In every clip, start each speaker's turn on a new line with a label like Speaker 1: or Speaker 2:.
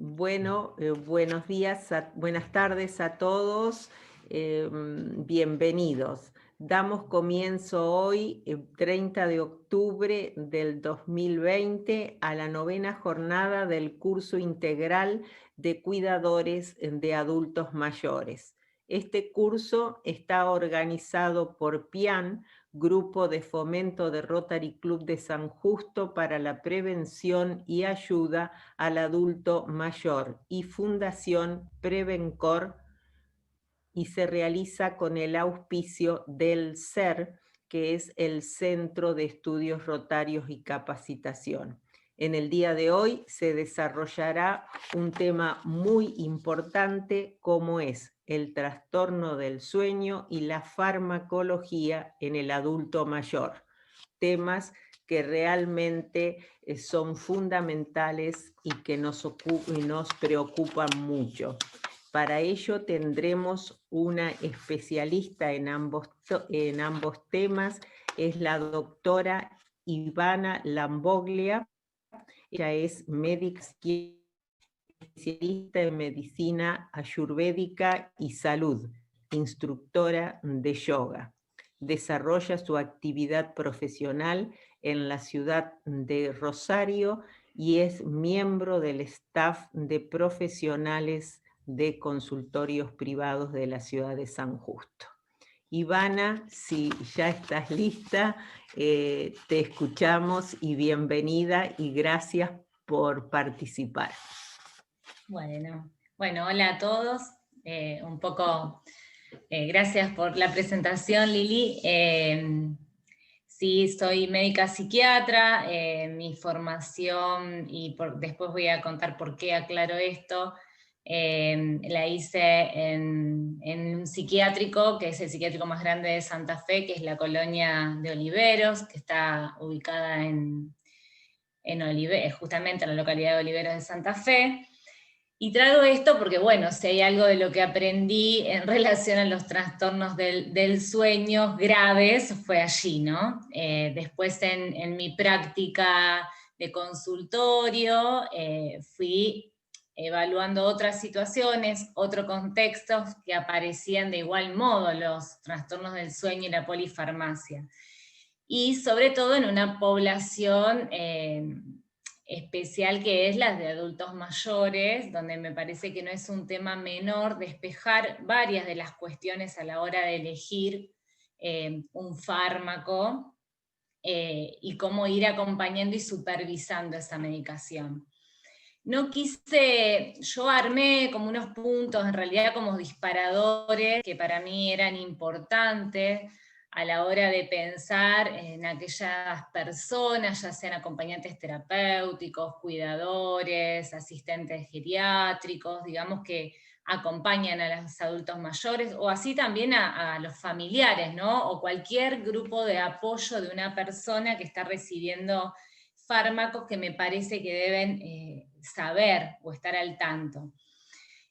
Speaker 1: Bueno, buenos días, buenas tardes a todos, bienvenidos. Damos comienzo hoy, 30 de octubre del 2020, a la 9ª jornada del curso integral de cuidadores de adultos mayores. Este curso está organizado por PIAN, Grupo de Fomento de Rotary Club de San Justo para la Prevención y Ayuda al Adulto Mayor, y Fundación Prevencor, y se realiza con el auspicio del CER, que es el Centro de Estudios Rotarios y Capacitación. En el día de hoy se desarrollará un tema muy importante, como es el trastorno del sueño y la farmacología en el adulto mayor. Temas que realmente son fundamentales y que nos preocupan mucho. Para ello tendremos una especialista en ambos temas, es la doctora Ivana Lamboglia. Ella es médica especialista en medicina ayurvédica y salud, instructora de yoga. Desarrolla su actividad profesional en la ciudad de Rosario y es miembro del staff de profesionales de consultorios privados de la ciudad de San Justo. Ivana, si ya estás lista, te escuchamos y bienvenida y gracias por participar.
Speaker 2: Bueno, hola a todos. Gracias por la presentación, Lili. Sí, soy médica psiquiatra, mi formación, después voy a contar por qué aclaro esto, la hice en un psiquiátrico, que es el psiquiátrico más grande de Santa Fe, que es la Colonia de Oliveros, que está ubicada justamente en la localidad de Oliveros de Santa Fe. Y traigo esto porque, si hay algo de lo que aprendí en relación a los trastornos del sueño graves, fue allí, ¿no? Después en mi práctica de consultorio, fui evaluando otras situaciones, otros contextos que aparecían de igual modo los trastornos del sueño y la polifarmacia. Y sobre todo en una población especial que es la de adultos mayores, donde me parece que no es un tema menor despejar varias de las cuestiones a la hora de elegir un fármaco y cómo ir acompañando y supervisando esa medicación. Yo armé como unos puntos, en realidad como disparadores, que para mí eran importantes a la hora de pensar en aquellas personas, ya sean acompañantes terapéuticos, cuidadores, asistentes geriátricos, digamos que acompañan a los adultos mayores, o así también a los familiares, ¿no? O cualquier grupo de apoyo de una persona que está recibiendo fármacos que me parece que deben saber o estar al tanto.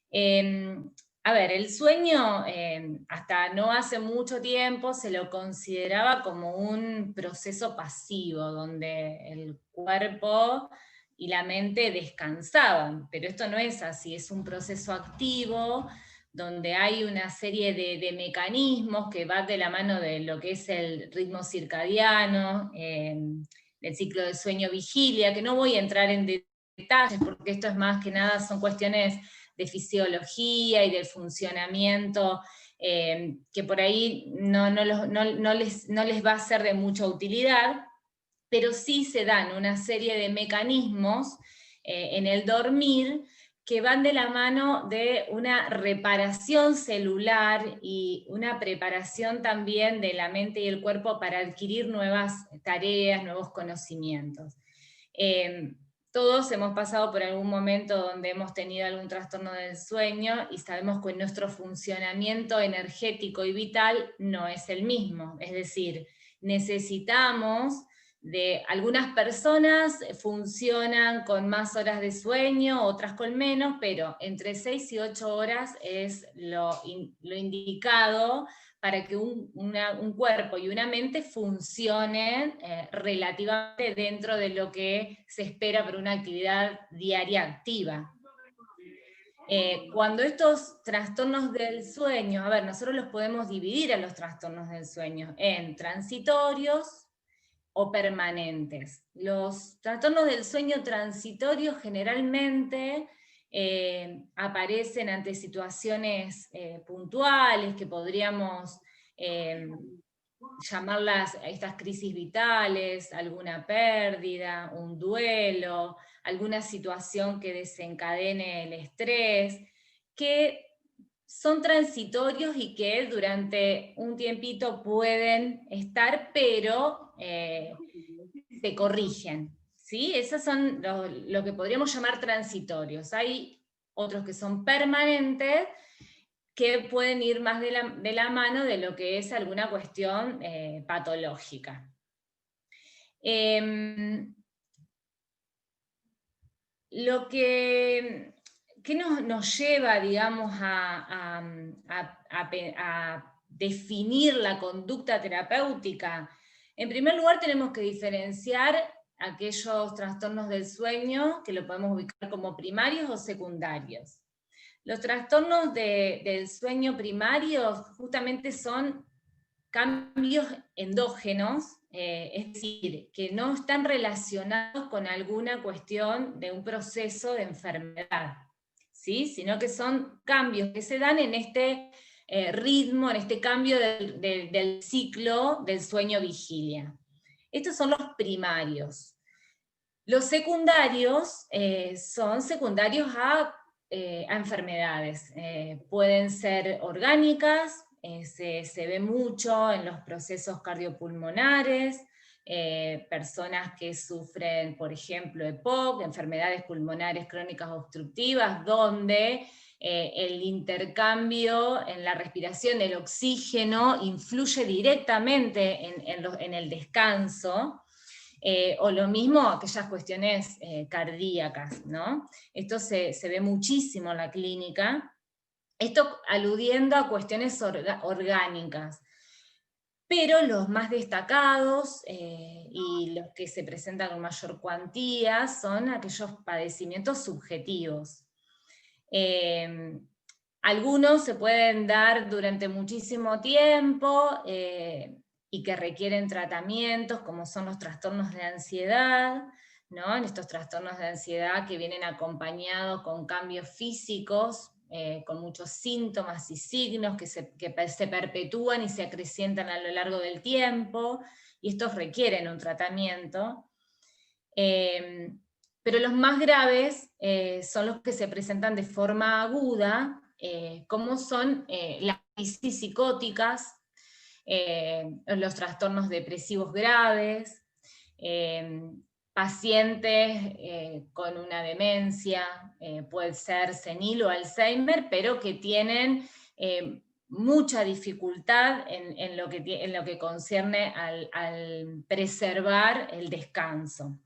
Speaker 2: El sueño, hasta no hace mucho tiempo, se lo consideraba como un proceso pasivo, donde el cuerpo y la mente descansaban, pero esto no es así, es un proceso activo, donde hay una serie de mecanismos que van de la mano de lo que es el ritmo circadiano, del ciclo de sueño-vigilia, que no voy a entrar en detalles, porque esto es más que nada, son cuestiones de fisiología y del funcionamiento, que por ahí no les va a ser de mucha utilidad, pero sí se dan una serie de mecanismos en el dormir que van de la mano de una reparación celular y una preparación también de la mente y el cuerpo para adquirir nuevas tareas, nuevos conocimientos. Todos hemos pasado por algún momento donde hemos tenido algún trastorno del sueño y sabemos que nuestro funcionamiento energético y vital no es el mismo. Es decir, necesitamos algunas personas funcionan con más horas de sueño, otras con menos, pero entre 6 y 8 horas es lo indicado para que un cuerpo y una mente funcionen relativamente dentro de lo que se espera por una actividad diaria activa. Cuando estos trastornos del sueño, a ver, nosotros los podemos dividir a los trastornos del sueño en transitorios o permanentes. Los trastornos del sueño transitorios generalmente aparecen ante situaciones puntuales que podríamos llamarlas estas crisis vitales, alguna pérdida, un duelo, alguna situación que desencadene el estrés, que son transitorios y que durante un tiempito pueden estar, pero se corrigen. ¿Sí? Esos son lo que podríamos llamar transitorios. Hay otros que son permanentes, que pueden ir más de la mano de lo que es alguna cuestión patológica. Lo que nos lleva, digamos, a definir la conducta terapéutica, en primer lugar tenemos que diferenciar aquellos trastornos del sueño que lo podemos ubicar como primarios o secundarios. Los trastornos del sueño primarios justamente son cambios endógenos, es decir, que no están relacionados con alguna cuestión de un proceso de enfermedad, ¿sí? Sino que son cambios que se dan en este ritmo, en este cambio del ciclo del sueño-vigilia. Estos son los primarios. Los secundarios son secundarios a enfermedades. Pueden ser orgánicas, se ve mucho en los procesos cardiopulmonares, personas que sufren, por ejemplo, EPOC, enfermedades pulmonares crónicas obstructivas, donde el intercambio en la respiración del oxígeno influye directamente en el descanso. O lo mismo aquellas cuestiones cardíacas, ¿no? Esto se ve muchísimo en la clínica, esto aludiendo a cuestiones orgánicas. Pero los más destacados y los que se presentan con mayor cuantía son aquellos padecimientos subjetivos. Algunos se pueden dar durante muchísimo tiempo, y que requieren tratamientos, como son los trastornos de ansiedad, ¿no? En estos trastornos de ansiedad que vienen acompañados con cambios físicos, con muchos síntomas y signos que se perpetúan y se acrecientan a lo largo del tiempo, y estos requieren un tratamiento. Pero los más graves son los que se presentan de forma aguda, como son las crisis psicóticas, los trastornos depresivos graves, pacientes con una demencia, puede ser senil o Alzheimer, pero que tienen mucha dificultad en lo que concierne al preservar el descanso.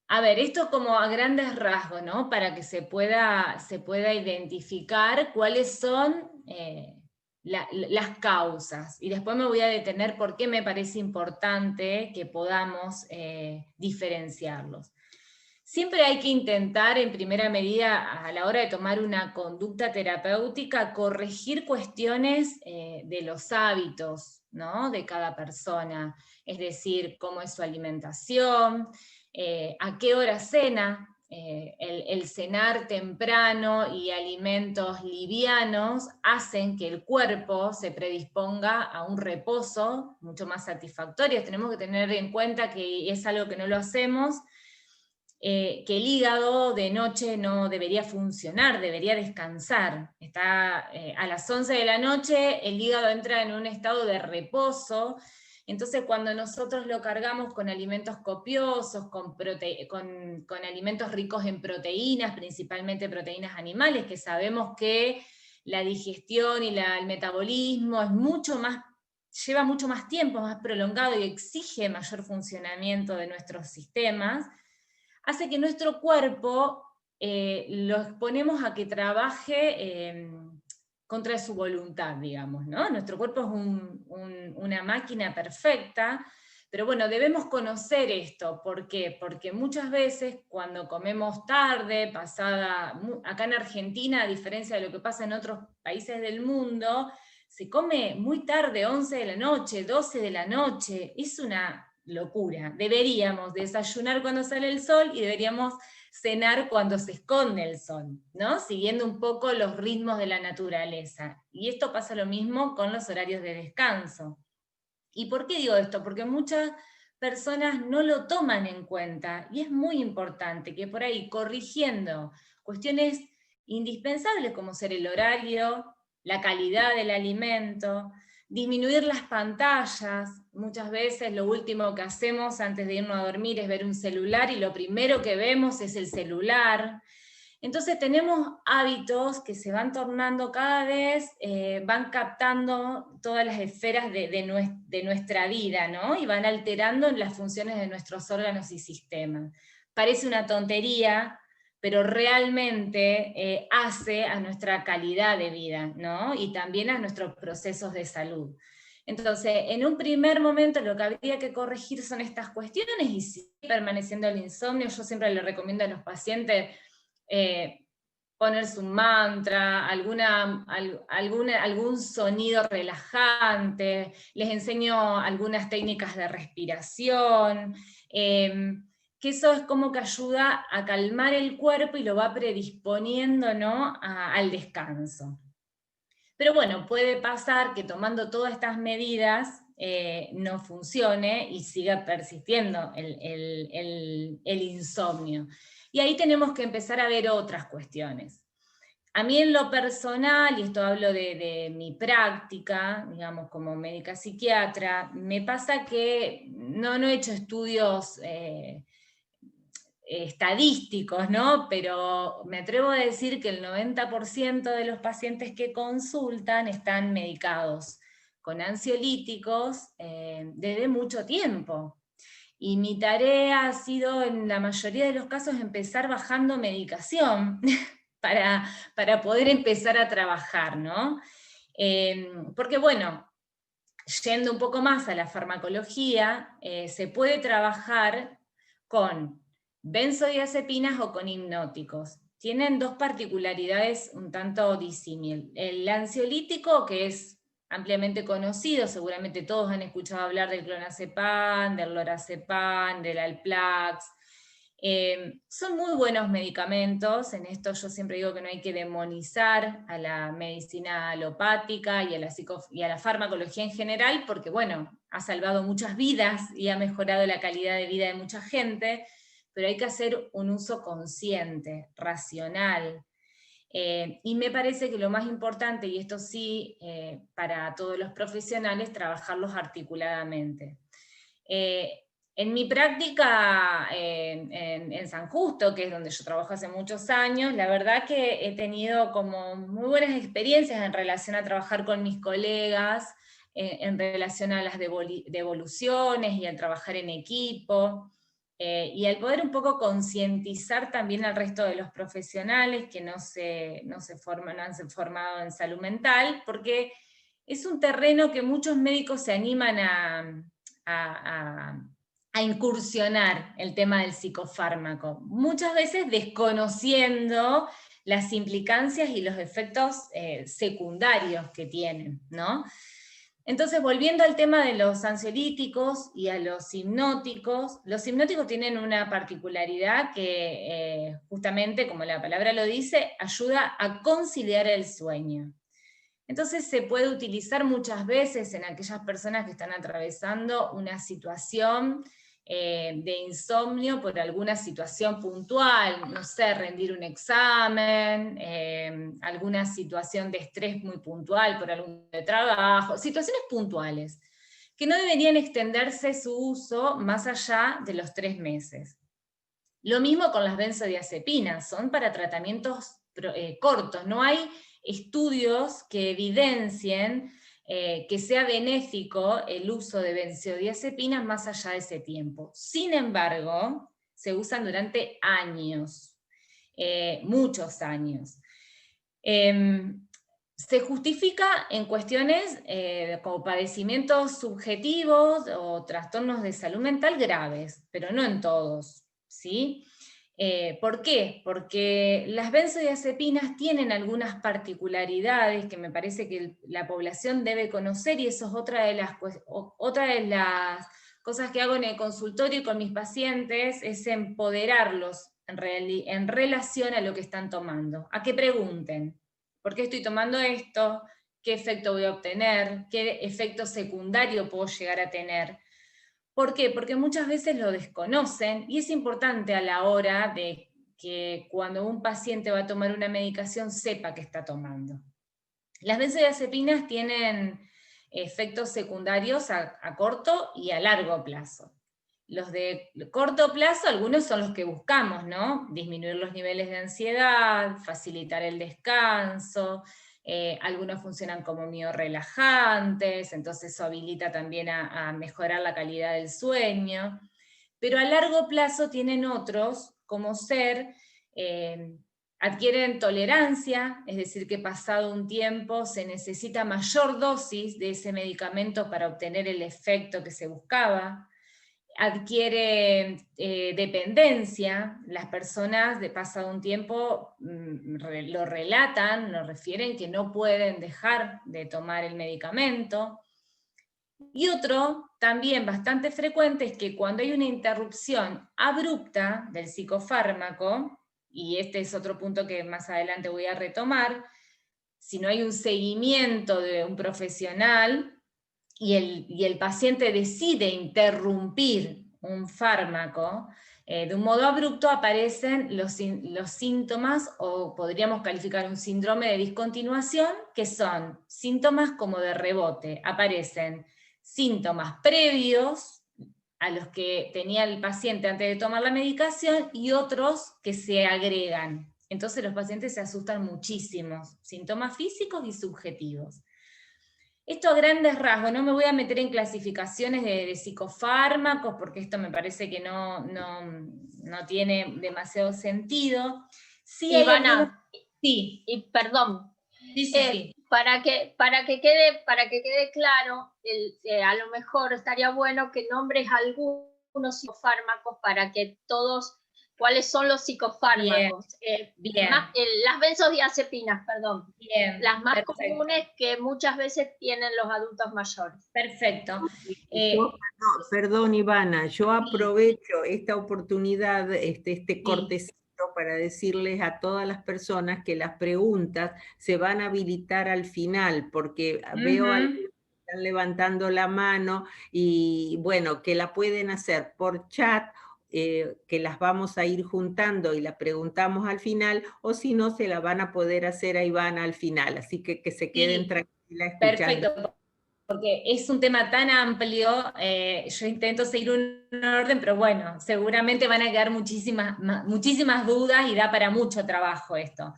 Speaker 2: A ver, esto como a grandes rasgos, ¿no? Para que se pueda identificar cuáles son las causas. Y después me voy a detener por qué me parece importante que podamos diferenciarlos. Siempre hay que intentar, en primera medida, a la hora de tomar una conducta terapéutica, corregir cuestiones de los hábitos, ¿no? De cada persona. Es decir, cómo es su alimentación, a qué hora cena. El cenar temprano y alimentos livianos hacen que el cuerpo se predisponga a un reposo mucho más satisfactorio. Tenemos que tener en cuenta que es algo que no lo hacemos, que el hígado de noche no debería funcionar, debería descansar. Está a las 11 de la noche, el hígado entra en un estado de reposo. Entonces cuando nosotros lo cargamos con alimentos copiosos, con alimentos ricos en proteínas, principalmente proteínas animales, que sabemos que la digestión y el metabolismo lleva mucho más tiempo, más prolongado, y exige mayor funcionamiento de nuestros sistemas, hace que nuestro cuerpo lo exponemos a que trabaje contra su voluntad, digamos, ¿no? Nuestro cuerpo es una máquina perfecta, Pero bueno, debemos conocer esto. ¿Por qué? Porque muchas veces cuando comemos tarde, acá en Argentina, a diferencia de lo que pasa en otros países del mundo, se come muy tarde, 11 de la noche, 12 de la noche. Es una locura. Deberíamos desayunar cuando sale el sol y deberíamos cenar cuando se esconde el sol, ¿no? Siguiendo un poco los ritmos de la naturaleza. Y esto pasa lo mismo con los horarios de descanso. ¿Y por qué digo esto? Porque muchas personas no lo toman en cuenta, y es muy importante que por ahí, corrigiendo cuestiones indispensables como ser el horario, la calidad del alimento, disminuir las pantallas. Muchas veces lo último que hacemos antes de irnos a dormir es ver un celular, y lo primero que vemos es el celular. Entonces tenemos hábitos que se van tornando cada vez, van captando todas las esferas de nuestra vida, ¿no? Y van alterando las funciones de nuestros órganos y sistemas. Parece una tontería, pero realmente hace a nuestra calidad de vida, ¿no? Y también a nuestros procesos de salud. Entonces, en un primer momento lo que habría que corregir son estas cuestiones, y sigue permaneciendo el insomnio. Yo siempre le recomiendo a los pacientes ponerse un mantra, algún sonido relajante, les enseño algunas técnicas de respiración, que eso es como que ayuda a calmar el cuerpo y lo va predisponiendo, ¿no?, al descanso. Pero bueno, puede pasar que tomando todas estas medidas no funcione y siga persistiendo el insomnio. Y ahí tenemos que empezar a ver otras cuestiones. A mí en lo personal, y esto hablo de mi práctica, digamos, como médica psiquiatra, me pasa que no he hecho estudios estadísticos, ¿no? Pero me atrevo a decir que el 90% de los pacientes que consultan están medicados con ansiolíticos desde mucho tiempo. Y mi tarea ha sido, en la mayoría de los casos, empezar bajando medicación para poder empezar a trabajar, ¿no? Porque bueno, yendo un poco más a la farmacología, se puede trabajar con benzodiazepinas o con hipnóticos. Tienen dos particularidades un tanto disímiles. El ansiolítico, que es ampliamente conocido, seguramente todos han escuchado hablar del clonazepam, del lorazepam, del Alplax. Son muy buenos medicamentos. En esto yo siempre digo que no hay que demonizar a la medicina alopática y a la farmacología en general, porque bueno, ha salvado muchas vidas y ha mejorado la calidad de vida de mucha gente, pero hay que hacer un uso consciente, racional. Y me parece que lo más importante, y esto sí, para todos los profesionales, trabajarlos articuladamente. En mi práctica en San Justo, que es donde yo trabajo hace muchos años, la verdad que he tenido como muy buenas experiencias en relación a trabajar con mis colegas, en relación a las devoluciones y al trabajar en equipo. Y al poder un poco concientizar también al resto de los profesionales que no han formado en salud mental, porque es un terreno que muchos médicos se animan a incursionar, el tema del psicofármaco, muchas veces desconociendo las implicancias y los efectos secundarios que tienen, ¿no? Entonces, volviendo al tema de los ansiolíticos y a los hipnóticos tienen una particularidad que justamente, como la palabra lo dice, ayuda a conciliar el sueño. Entonces se puede utilizar muchas veces en aquellas personas que están atravesando una situación de insomnio por alguna situación puntual, no sé, rendir un examen, alguna situación de estrés muy puntual por algún trabajo, situaciones puntuales, que no deberían extenderse su uso más allá de los 3 meses. Lo mismo con las benzodiazepinas, son para tratamientos cortos, no hay estudios que evidencien que sea benéfico el uso de benzodiazepinas más allá de ese tiempo. Sin embargo, se usan durante años, muchos años. se justifica en cuestiones como padecimientos subjetivos o trastornos de salud mental graves, pero no en todos, ¿sí? ¿Por qué? Porque las benzodiazepinas tienen algunas particularidades que me parece que la población debe conocer, y eso es otra de las cosas que hago en el consultorio y con mis pacientes, es empoderarlos en relación a lo que están tomando, a que pregunten. ¿Por qué estoy tomando esto? ¿Qué efecto voy a obtener? ¿Qué efecto secundario puedo llegar a tener? ¿Por qué? Porque muchas veces lo desconocen, y es importante a la hora de que cuando un paciente va a tomar una medicación sepa qué está tomando. Las benzodiazepinas tienen efectos secundarios a corto y a largo plazo. Los de corto plazo, algunos son los que buscamos, ¿no? Disminuir los niveles de ansiedad, facilitar el descanso, algunos funcionan como miorelajantes, entonces eso habilita también a mejorar la calidad del sueño. Pero a largo plazo tienen otros, como ser, adquieren tolerancia, es decir, que pasado un tiempo se necesita mayor dosis de ese medicamento para obtener el efecto que se buscaba. Adquiere dependencia, las personas de pasado un tiempo lo relatan, lo refieren que no pueden dejar de tomar el medicamento. Y otro, también bastante frecuente, es que cuando hay una interrupción abrupta del psicofármaco, y este es otro punto que más adelante voy a retomar, si no hay un seguimiento de un profesional, y el paciente decide interrumpir un fármaco, de un modo abrupto aparecen los síntomas, o podríamos calificar un síndrome de discontinuación, que son síntomas como de rebote. Aparecen síntomas previos a los que tenía el paciente antes de tomar la medicación y otros que se agregan. Entonces los pacientes se asustan muchísimo, síntomas físicos y subjetivos. Esto a grandes rasgos, no me voy a meter en clasificaciones de psicofármacos, porque esto me parece que no tiene demasiado sentido. Sí hay algunos...
Speaker 3: Ivana,
Speaker 2: Sí,
Speaker 3: y perdón,
Speaker 2: sí.
Speaker 3: para que quede claro, a lo mejor estaría bueno que nombres algunos psicofármacos para que todos, ¿cuáles son los psicofármacos?
Speaker 2: Bien.
Speaker 3: Las benzodiazepinas, perdón.
Speaker 2: Bien,
Speaker 3: las más
Speaker 2: perfecto.
Speaker 3: comunes que muchas veces tienen los adultos mayores.
Speaker 2: Perfecto.
Speaker 1: Perdón, Ivana, yo aprovecho esta oportunidad, este cortecito, para decirles a todas las personas que las preguntas se van a habilitar al final, porque veo a algunos que están levantando la mano, y bueno, que la pueden hacer por chat, que las vamos a ir juntando y la preguntamos al final, o si no, se la van a poder hacer a Ivana al final, así que se queden tranquilas escuchando.
Speaker 2: Perfecto, porque es un tema tan amplio, yo intento seguir un orden, pero bueno, seguramente van a quedar muchísimas dudas y da para mucho trabajo esto.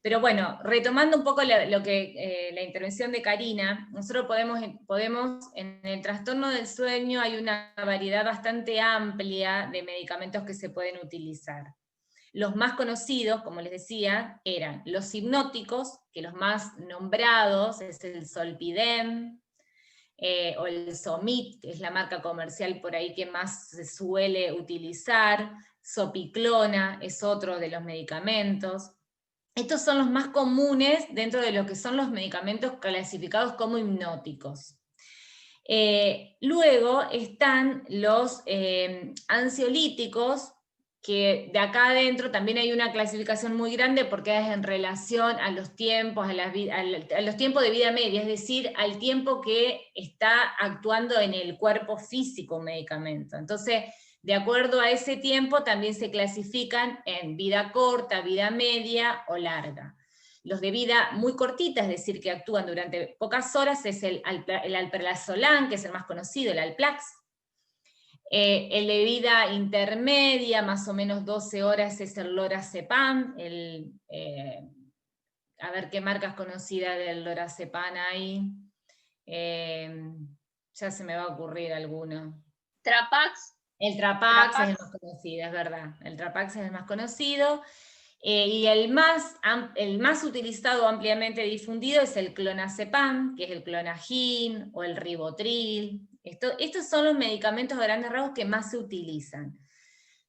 Speaker 2: Pero bueno, retomando un poco la intervención de Karina, nosotros podemos, en el trastorno del sueño hay una variedad bastante amplia de medicamentos que se pueden utilizar. Los más conocidos, como les decía, eran los hipnóticos, que los más nombrados es el Zolpidem, o el Somit, que es la marca comercial por ahí que más se suele utilizar. Zopiclona es otro de los medicamentos. Estos son los más comunes dentro de lo que son los medicamentos clasificados como hipnóticos. Luego están los ansiolíticos, que de acá adentro también hay una clasificación muy grande porque es en relación a los tiempos, a los tiempos de vida media, es decir, al tiempo que está actuando en el cuerpo físico un medicamento. Entonces, de acuerdo a ese tiempo también se clasifican en vida corta, vida media o larga. Los de vida muy cortita, es decir, que actúan durante pocas horas, es el alprazolam, que es el más conocido, el Alplax. El de vida intermedia, más o menos 12 horas, es el lorazepam. A ver qué marcas conocidas del lorazepam hay. Ya se me va a ocurrir alguno.
Speaker 3: Trapax.
Speaker 2: El Trapax es el más conocido, es verdad. El Trapax es el más conocido. Y el más utilizado, ampliamente difundido, es el clonazepam, que es el Clonagin o el ribotril. Estos son los medicamentos a grandes rasgos que más se utilizan.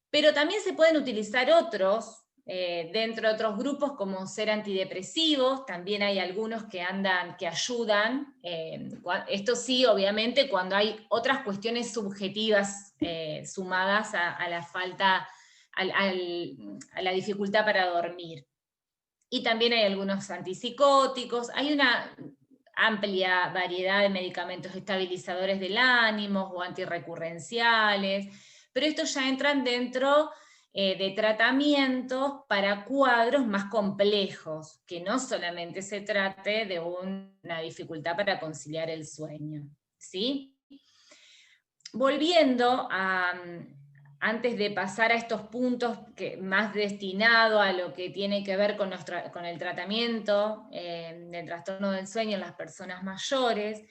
Speaker 2: Pero también se pueden utilizar otros, dentro de otros grupos, como ser antidepresivos. También hay algunos que ayudan. Esto sí, obviamente, cuando hay otras cuestiones subjetivas sumadas a la falta, a la dificultad para dormir. Y también hay algunos antipsicóticos. Hay una amplia variedad de medicamentos estabilizadores del ánimo o antirrecurrenciales, pero estos ya entran dentro de tratamientos para cuadros más complejos, que no solamente se trate de una dificultad para conciliar el sueño, ¿sí? Volviendo antes de pasar a estos puntos más destinados a lo que tiene que ver con el tratamiento del trastorno del sueño en las personas mayores,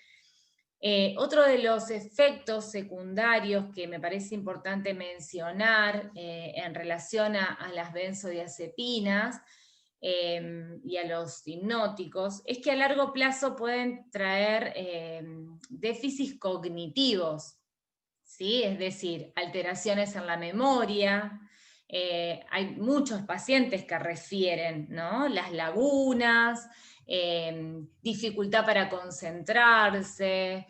Speaker 2: otro de los efectos secundarios que me parece importante mencionar en relación a las benzodiazepinas y a los hipnóticos, es que a largo plazo pueden traer déficits cognitivos, ¿sí? Es decir, alteraciones en la memoria. Hay muchos pacientes que refieren, ¿no?, las lagunas, dificultad para concentrarse.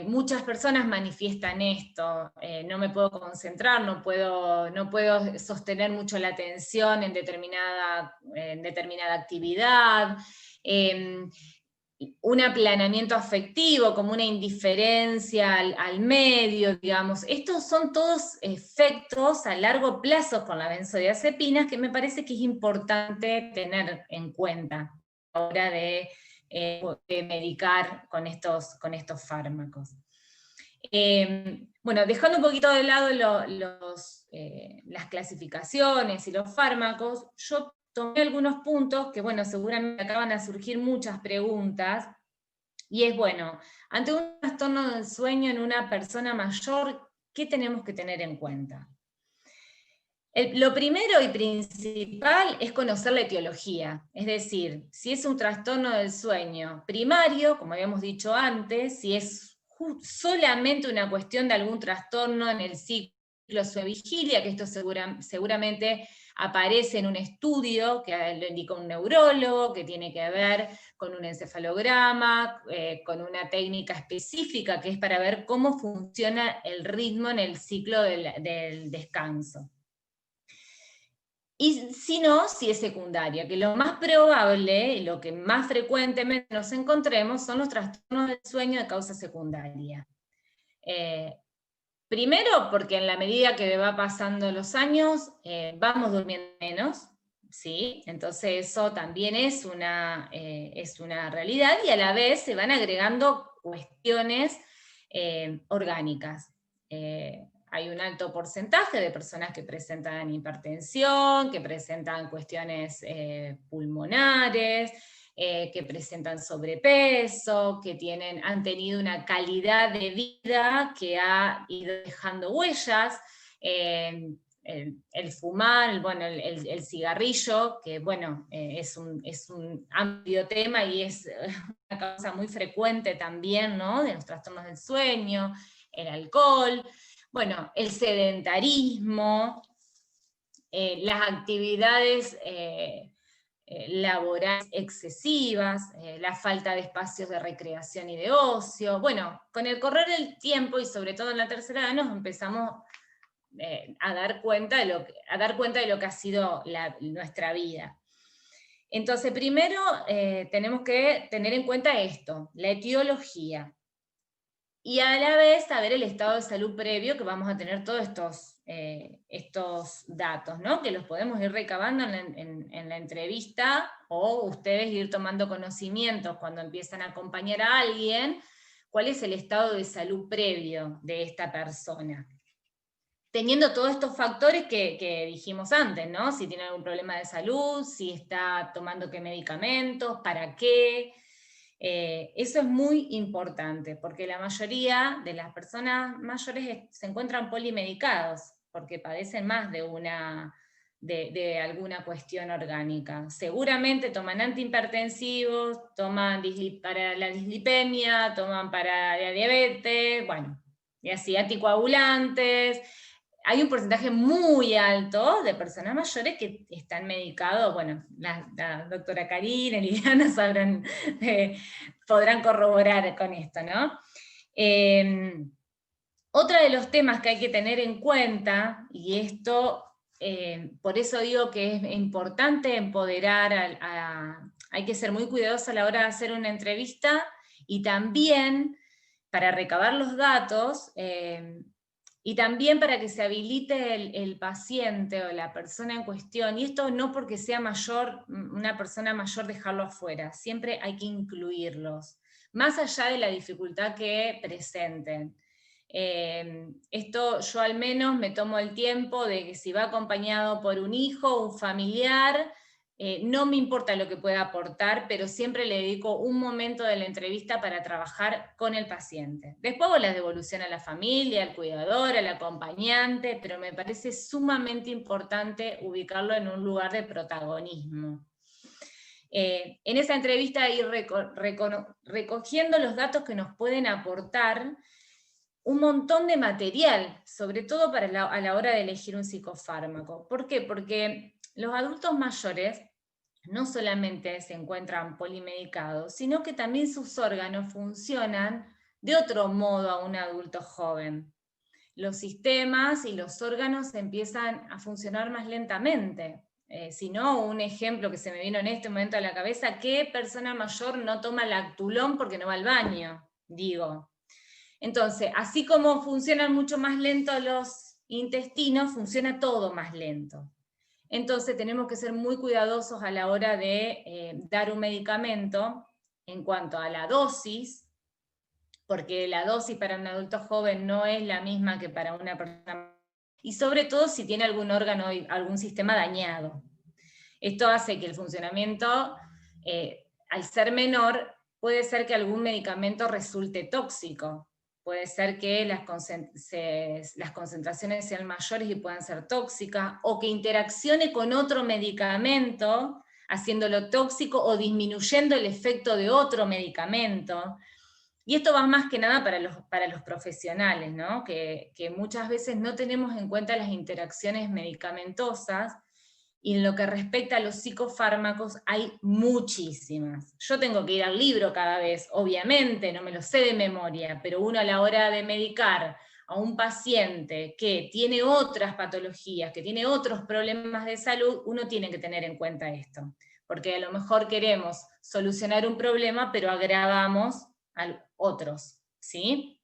Speaker 2: Muchas personas manifiestan esto: no me puedo concentrar, no puedo sostener mucho la atención en determinada actividad. Un aplanamiento afectivo, como una indiferencia al medio, digamos. Estos son todos efectos a largo plazo con la benzodiazepinas que me parece que es importante tener en cuenta a la hora de medicar con estos fármacos. Bueno, dejando un poquito de lado las clasificaciones y los fármacos, yo tomé algunos puntos que, bueno, seguramente acaban a surgir muchas preguntas, y es, bueno, ante un trastorno del sueño en una persona mayor, ¿qué tenemos que tener en cuenta? Lo primero y principal es conocer la etiología, es decir, si es un trastorno del sueño primario, como habíamos dicho antes, si es solamente una cuestión de algún trastorno en el ciclo sueño-vigilia, que esto seguramente aparece en un estudio que lo indicó un neurólogo, que tiene que ver con un encefalograma, con una técnica específica que es para ver cómo funciona el ritmo en el ciclo del descanso. Y si no, si es secundaria, que lo más probable y lo que más frecuentemente nos encontremos son los trastornos del sueño de causa secundaria. Primero, porque en la medida que va pasando los años, vamos durmiendo menos, ¿sí? Entonces eso también es una realidad, y a la vez se van agregando cuestiones orgánicas. Hay un alto porcentaje de personas que presentan hipertensión, que presentan cuestiones pulmonares, que presentan sobrepeso, que han tenido una calidad de vida que ha ido dejando huellas. El fumar, bueno, el cigarrillo, que bueno, es un amplio tema y es una causa muy frecuente también, ¿no?, de los trastornos del sueño. El alcohol, bueno, el sedentarismo, las actividades laborales excesivas, la falta de espacios de recreación y de ocio. Bueno, con el correr del tiempo, y sobre todo en la tercera edad, nos empezamos a dar cuenta de lo que ha sido nuestra vida. Entonces, primero tenemos que tener en cuenta esto, la etiología, y a la vez saber el estado de salud previo, que vamos a tener todos estos datos, ¿no?, que los podemos ir recabando en la entrevista, o ustedes ir tomando conocimientos cuando empiezan a acompañar a alguien, cuál es el estado de salud previo de esta persona. Teniendo todos estos factores que dijimos antes, ¿no?, si tiene algún problema de salud, si está tomando qué medicamentos, para qué. Eso es muy importante, porque la mayoría de las personas mayores se encuentran polimedicados, porque padecen más de una de alguna cuestión orgánica. Seguramente toman antihipertensivos, toman para la dislipemia, toman para la diabetes, bueno, y así, anticoagulantes. Hay un porcentaje muy alto de personas mayores que están medicados, bueno, la doctora Karina, Liliana podrán corroborar con esto, ¿no? Otro de los temas que hay que tener en cuenta, y esto, por eso digo que es importante empoderar, hay que ser muy cuidadoso a la hora de hacer una entrevista, y también para recabar los datos, y también para que se habilite el paciente o la persona en cuestión, y esto no porque sea mayor, una persona mayor dejarlo afuera, siempre hay que incluirlos, más allá de la dificultad que presenten. Esto yo al menos me tomo el tiempo de que si va acompañado por un hijo o un familiar, no me importa lo que pueda aportar, pero siempre le dedico un momento de la entrevista para trabajar con el paciente. Después hago la devolución a la familia, al cuidador, al acompañante, pero me parece sumamente importante ubicarlo en un lugar de protagonismo. En esa entrevista ir recogiendo los datos que nos pueden aportar un montón de material, sobre todo a la hora de elegir un psicofármaco. ¿Por qué? Porque los adultos mayores no solamente se encuentran polimedicados, sino que también sus órganos funcionan de otro modo a un adulto joven. Los sistemas y los órganos empiezan a funcionar más lentamente. Si no, un ejemplo que se me vino en este momento a la cabeza, ¿qué persona mayor no toma lactulón porque no va al baño? Digo. Entonces, así como funcionan mucho más lento los intestinos, funciona todo más lento. Entonces tenemos que ser muy cuidadosos a la hora de dar un medicamento en cuanto a la dosis, porque la dosis para un adulto joven no es la misma que para una persona, y sobre todo si tiene algún órgano, algún sistema dañado. Esto hace que el funcionamiento, al ser menor, puede ser que algún medicamento resulte tóxico. Puede ser que las concentraciones sean mayores y puedan ser tóxicas, o que interaccione con otro medicamento, haciéndolo tóxico o disminuyendo el efecto de otro medicamento. Y esto va más que nada para los profesionales, ¿no? Que muchas veces no tenemos en cuenta las interacciones medicamentosas, y en lo que respecta a los psicofármacos hay muchísimas. Yo tengo que ir al libro cada vez, obviamente, no me lo sé de memoria, pero uno a la hora de medicar a un paciente que tiene otras patologías, que tiene otros problemas de salud, uno tiene que tener en cuenta esto. Porque a lo mejor queremos solucionar un problema, pero agravamos a otros, ¿sí?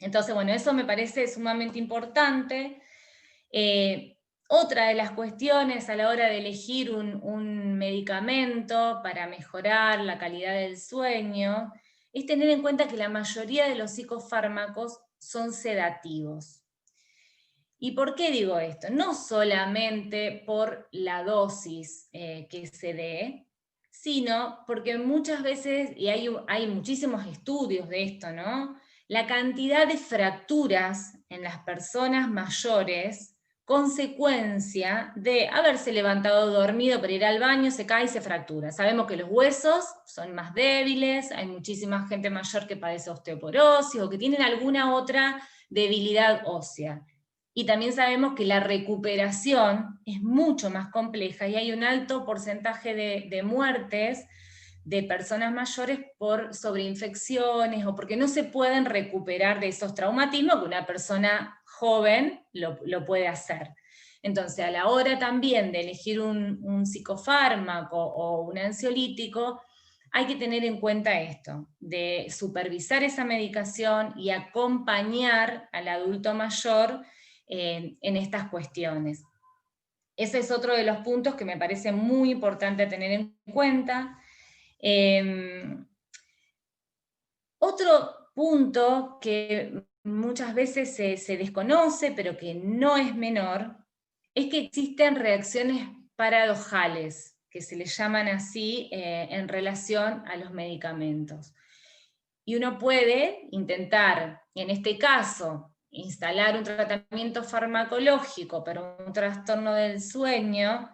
Speaker 2: Entonces, bueno, eso me parece sumamente importante. Otra de las cuestiones a la hora de elegir un medicamento para mejorar la calidad del sueño es tener en cuenta que la mayoría de los psicofármacos son sedativos. ¿Y por qué digo esto? No solamente por la dosis que se dé, sino porque muchas veces, y hay muchísimos estudios de esto, ¿no? La cantidad de fracturas en las personas mayores, consecuencia de haberse levantado dormido para ir al baño, se cae y se fractura. Sabemos que los huesos son más débiles, hay muchísima gente mayor que padece osteoporosis o que tienen alguna otra debilidad ósea. Y también sabemos que la recuperación es mucho más compleja y hay un alto porcentaje de muertes de personas mayores por sobreinfecciones o porque no se pueden recuperar de esos traumatismos que una persona joven lo puede hacer. Entonces, a la hora también de elegir un psicofármaco o un ansiolítico, hay que tener en cuenta esto, de supervisar esa medicación y acompañar al adulto mayor en estas cuestiones. Ese es otro de los puntos que me parece muy importante tener en cuenta. Otro punto que muchas veces se desconoce, pero que no es menor, es que existen reacciones paradojales, que se les llaman así en relación a los medicamentos. Y uno puede intentar, en este caso, instalar un tratamiento farmacológico para un trastorno del sueño,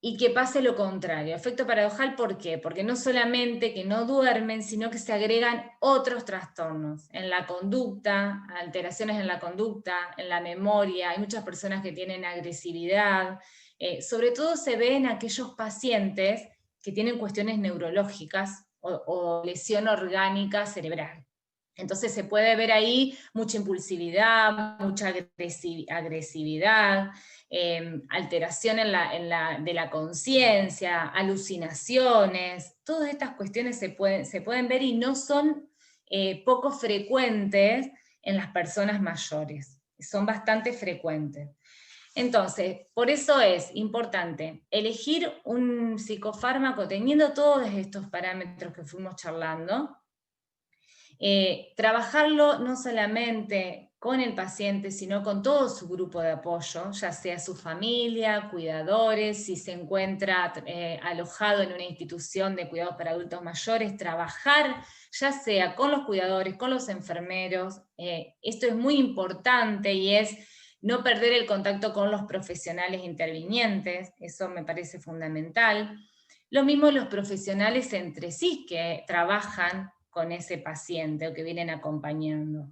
Speaker 2: y que pase lo contrario. Efecto paradojal, ¿por qué? Porque no solamente que no duermen, sino que se agregan otros trastornos en la conducta, alteraciones en la conducta, en la memoria. Hay muchas personas que tienen agresividad. Sobre todo se ve en aquellos pacientes que tienen cuestiones neurológicas o lesión orgánica cerebral. Entonces se puede ver ahí mucha impulsividad, mucha agresividad, alteración de la conciencia, alucinaciones. Todas estas cuestiones se pueden ver y no son poco frecuentes en las personas mayores. Son bastante frecuentes. Entonces, por eso es importante elegir un psicofármaco teniendo todos estos parámetros que fuimos charlando. Trabajarlo no solamente con el paciente, sino con todo su grupo de apoyo, ya sea su familia, cuidadores, si se encuentra alojado en una institución de cuidados para adultos mayores, trabajar ya sea con los cuidadores, con los enfermeros. Esto es muy importante y es no perder el contacto con los profesionales intervinientes, eso me parece fundamental. Lo mismo los profesionales entre sí que trabajan con ese paciente o que vienen acompañando.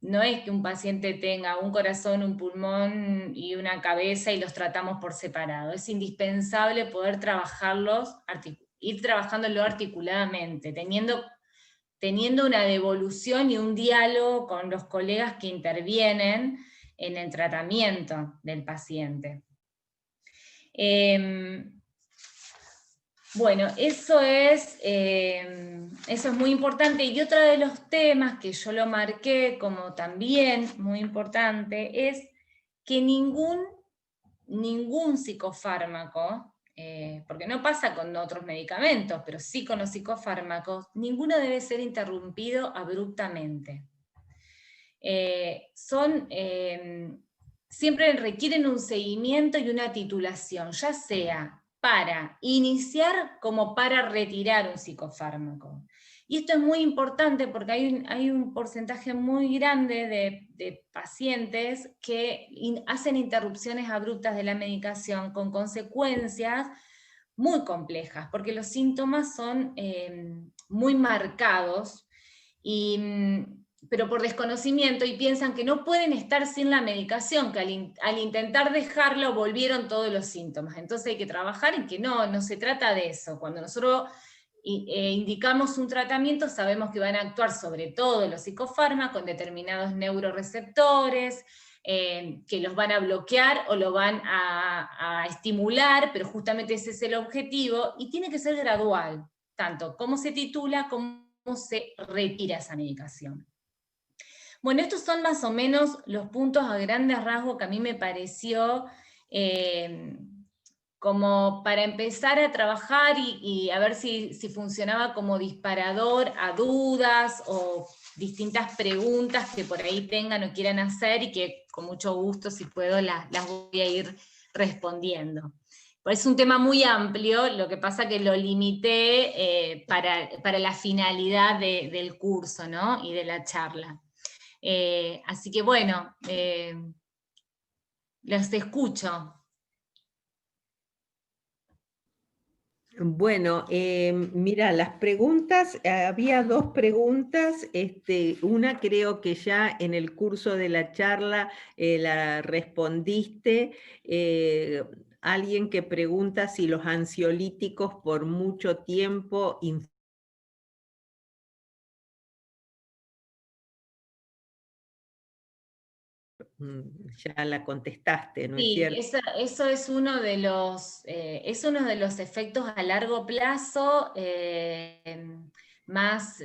Speaker 2: No es que un paciente tenga un corazón, un pulmón y una cabeza y los tratamos por separado. Es indispensable poder trabajarlos, ir trabajándolo articuladamente, teniendo una devolución y un diálogo con los colegas que intervienen en el tratamiento del paciente. Bueno, eso es muy importante. Y otro de los temas que yo lo marqué como también muy importante es que ningún psicofármaco, porque no pasa con otros medicamentos, pero sí con los psicofármacos, ninguno debe ser interrumpido abruptamente. Siempre requieren un seguimiento y una titulación, ya sea para iniciar como para retirar un psicofármaco. Y esto es muy importante porque hay un porcentaje muy grande de pacientes que hacen interrupciones abruptas de la medicación con consecuencias muy complejas, porque los síntomas son muy marcados, pero por desconocimiento, y piensan que no pueden estar sin la medicación, que al intentar dejarlo volvieron todos los síntomas. Entonces hay que trabajar en que no se trata de eso. Cuando nosotros indicamos un tratamiento, sabemos que van a actuar sobre todo los psicofármacos con determinados neuroreceptores, que los van a bloquear o lo van a estimular, pero justamente ese es el objetivo, y tiene que ser gradual, tanto cómo se titula como se retira esa medicación. Bueno, estos son más o menos los puntos a grandes rasgos que a mí me pareció como para empezar a trabajar y a ver si funcionaba como disparador a dudas o distintas preguntas que por ahí tengan o quieran hacer, y que con mucho gusto, si puedo, las voy a ir respondiendo. Es un tema muy amplio, lo que pasa que lo limité para la finalidad del curso, ¿no? Y de la charla. Así que bueno, los escucho.
Speaker 1: Bueno, mira, las preguntas, había dos preguntas, una creo que ya en el curso de la charla la respondiste. Alguien que pregunta si los ansiolíticos por mucho tiempo ya la contestaste, ¿no es cierto?
Speaker 2: Sí, eso es uno de los efectos a largo plazo más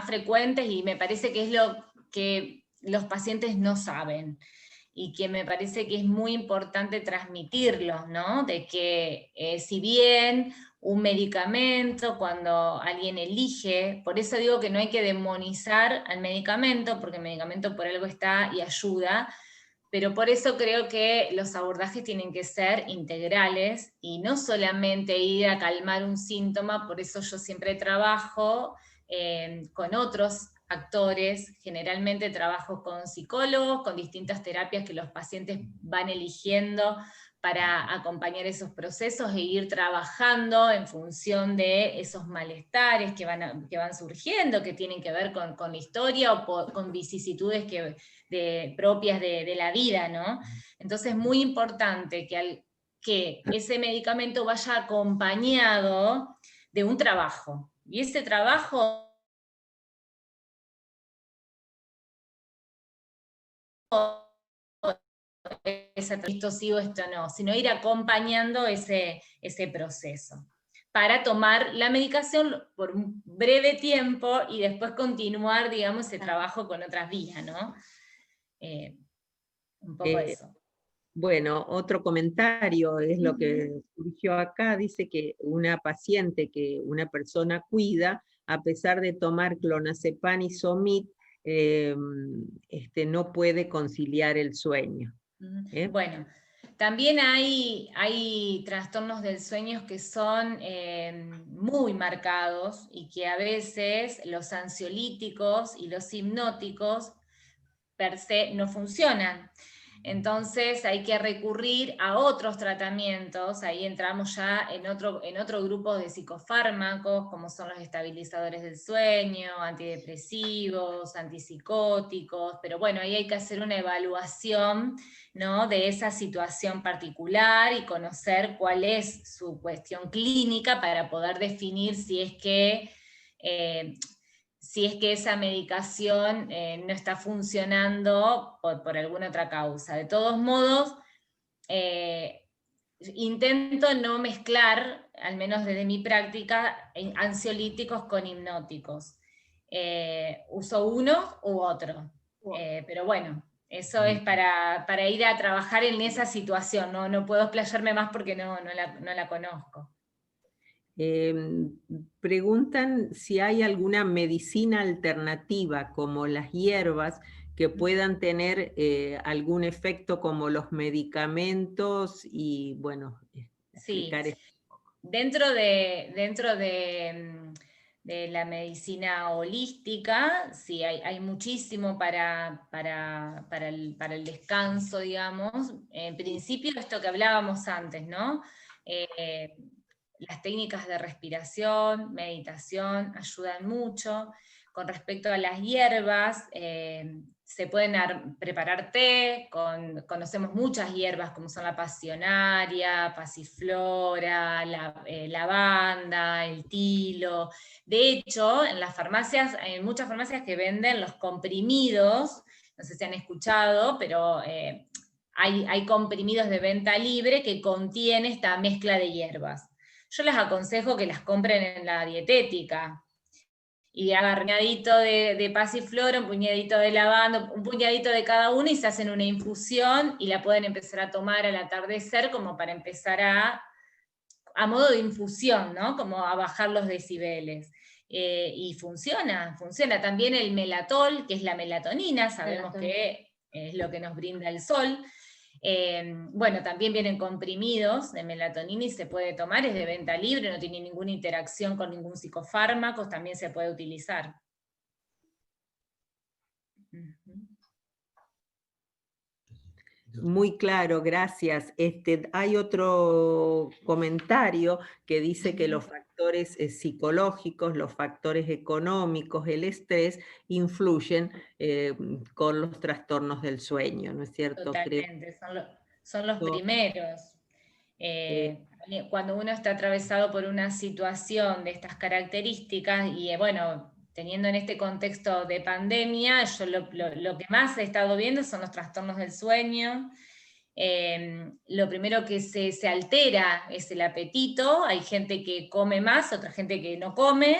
Speaker 2: frecuentes, y me parece que es lo que los pacientes no saben, y que me parece que es muy importante transmitirlo, ¿no? De que si bien un medicamento, cuando alguien elige, por eso digo que no hay que demonizar al medicamento, porque el medicamento por algo está y ayuda, pero por eso creo que los abordajes tienen que ser integrales y no solamente ir a calmar un síntoma. Por eso yo siempre trabajo con otros actores, generalmente trabajo con psicólogos, con distintas terapias que los pacientes van eligiendo para acompañar esos procesos e ir trabajando en función de esos malestares que van surgiendo, que tienen que ver con la historia o con vicisitudes propias de la vida, ¿no? Entonces es muy importante que ese medicamento vaya acompañado de un trabajo. Y ese trabajo esto sí o esto no, sino ir acompañando ese proceso para tomar la medicación por un breve tiempo y después continuar, digamos, ese trabajo con otras vías, ¿no? Un poco eso.
Speaker 1: Bueno, otro comentario es lo que surgió acá, dice que una paciente que una persona cuida, a pesar de tomar clonazepam y Somit, no puede conciliar el sueño.
Speaker 2: Bueno, también hay trastornos del sueño que son muy marcados y que a veces los ansiolíticos y los hipnóticos per se no funcionan. Entonces hay que recurrir a otros tratamientos, ahí entramos ya en otro grupo de psicofármacos, como son los estabilizadores del sueño, antidepresivos, antipsicóticos, pero bueno, ahí hay que hacer una evaluación, ¿no?, de esa situación particular y conocer cuál es su cuestión clínica para poder definir si es que esa medicación no está funcionando por alguna otra causa. De todos modos, intento no mezclar, al menos desde mi práctica, ansiolíticos con hipnóticos. Uso uno u otro. Pero bueno, eso es para ir a trabajar en esa situación. No puedo explayarme más porque no la conozco.
Speaker 1: Preguntan si hay alguna medicina alternativa, como las hierbas, que puedan tener algún efecto como los medicamentos y, bueno, explicar
Speaker 2: sí. Dentro de la medicina holística, sí, hay muchísimo para el descanso, digamos. En principio, esto que hablábamos antes, ¿no? Las técnicas de respiración, meditación, ayudan mucho. Con respecto a las hierbas, se pueden preparar té, conocemos muchas hierbas como son la pasionaria, pasiflora, lavanda, el tilo. De hecho, en las farmacias, hay muchas farmacias que venden los comprimidos, no sé si han escuchado, pero hay comprimidos de venta libre que contienen esta mezcla de hierbas. Yo les aconsejo que las compren en la dietética, y hagan un puñadito de pasiflora, un puñadito de lavanda, un puñadito de cada uno y se hacen una infusión y la pueden empezar a tomar al atardecer como para empezar a modo de infusión, ¿no? Como a bajar los decibeles. Y funciona. También el melatol, que es la melatonina, sabemos que es lo que nos brinda el sol. Bueno, también vienen comprimidos de melatonina y se puede tomar, es de venta libre, no tiene ninguna interacción con ningún psicofármaco, también se puede utilizar.
Speaker 1: Muy claro, gracias. Hay otro comentario que dice que los factores psicológicos, los factores económicos, el estrés, influyen con los trastornos del sueño, ¿no es cierto?
Speaker 2: Totalmente, son los primeros. Cuando uno está atravesado por una situación de estas características y bueno, teniendo en este contexto de pandemia, yo lo que más he estado viendo son los trastornos del sueño. Lo primero que se altera es el apetito, hay gente que come más, otra gente que no come,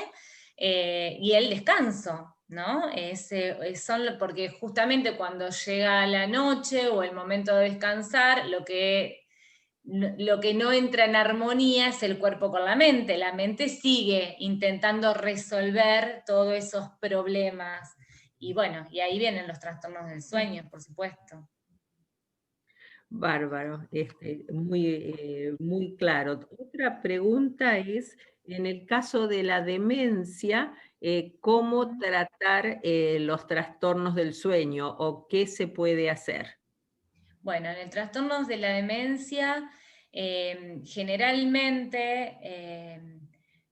Speaker 2: y el descanso, ¿no? Porque justamente cuando llega la noche o el momento de descansar, lo que no entra en armonía es el cuerpo con la mente sigue intentando resolver todos esos problemas, y bueno, y ahí vienen los trastornos del sueño, por supuesto.
Speaker 1: Bárbaro, muy claro. Otra pregunta es, en el caso de la demencia, cómo tratar los trastornos del sueño o qué se puede hacer.
Speaker 2: Bueno, en el trastornos de la demencia, generalmente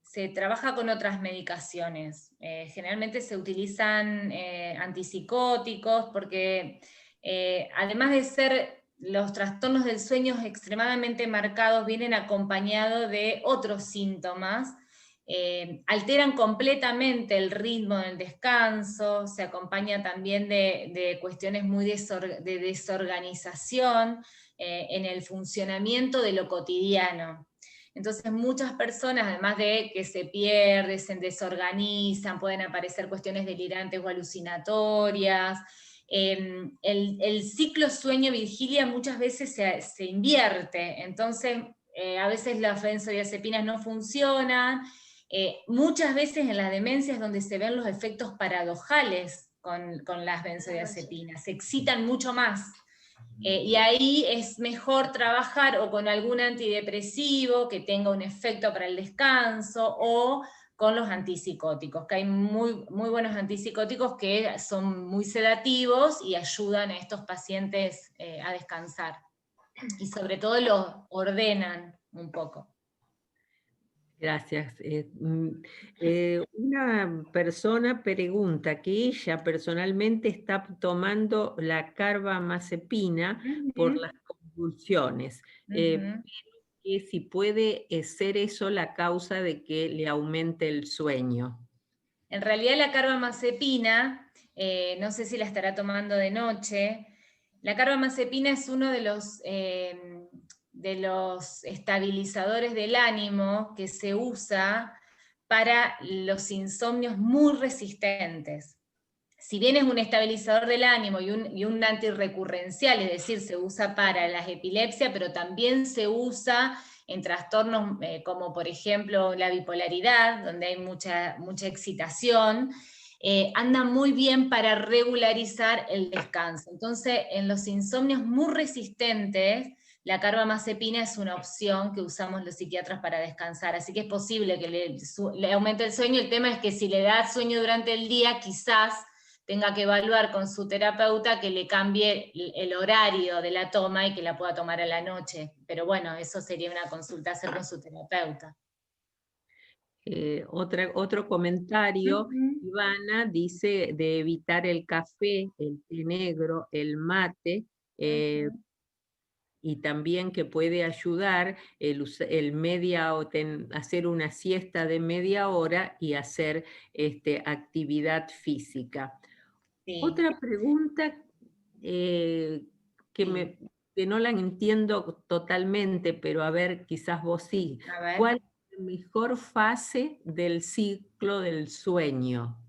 Speaker 2: se trabaja con otras medicaciones. Generalmente se utilizan antipsicóticos porque además de ser los trastornos del sueño extremadamente marcados, vienen acompañados de otros síntomas. Alteran completamente el ritmo del descanso, se acompaña también de cuestiones muy de desorganización en el funcionamiento de lo cotidiano. Entonces muchas personas, además de que se pierden, se desorganizan, pueden aparecer cuestiones delirantes o alucinatorias. El ciclo sueño-vigilia muchas veces se invierte, entonces a veces las benzodiazepinas no funcionan. Muchas veces en las demencias donde se ven los efectos paradojales con las benzodiazepinas, se excitan mucho más. Y ahí es mejor trabajar o con algún antidepresivo que tenga un efecto para el descanso, o con los antipsicóticos, que hay muy, muy buenos antipsicóticos que son muy sedativos y ayudan a estos pacientes a descansar. Y sobre todo los ordenan un poco.
Speaker 1: Gracias. Una persona pregunta que ella personalmente está tomando la carbamazepina por las convulsiones, que si puede ser eso la causa de que le aumente el sueño.
Speaker 2: En realidad la carbamazepina, no sé si la estará tomando de noche, la carbamazepina es uno de los estabilizadores del ánimo que se usa para los insomnios muy resistentes. Si bien es un estabilizador del ánimo y un antirrecurrencial, es decir, se usa para las epilepsias, pero también se usa en trastornos como por ejemplo la bipolaridad, donde hay mucha excitación, anda muy bien para regularizar el descanso. Entonces, en los insomnios muy resistentes, la carbamazepina es una opción que usamos los psiquiatras para descansar, así que es posible que le aumente el sueño. El tema es que si le da sueño durante el día, quizás tenga que evaluar con su terapeuta que le cambie el horario de la toma y que la pueda tomar a la noche. Pero bueno, eso sería una consulta a hacer con su terapeuta.
Speaker 1: Otro comentario, Ivana dice de evitar el café, el té negro, el mate, y también que puede ayudar hacer una siesta de media hora y hacer actividad física.
Speaker 2: Sí.
Speaker 1: Otra pregunta que no la entiendo totalmente, pero a ver, quizás vos sí.
Speaker 2: A ver.
Speaker 1: ¿Cuál es la mejor fase del ciclo del sueño?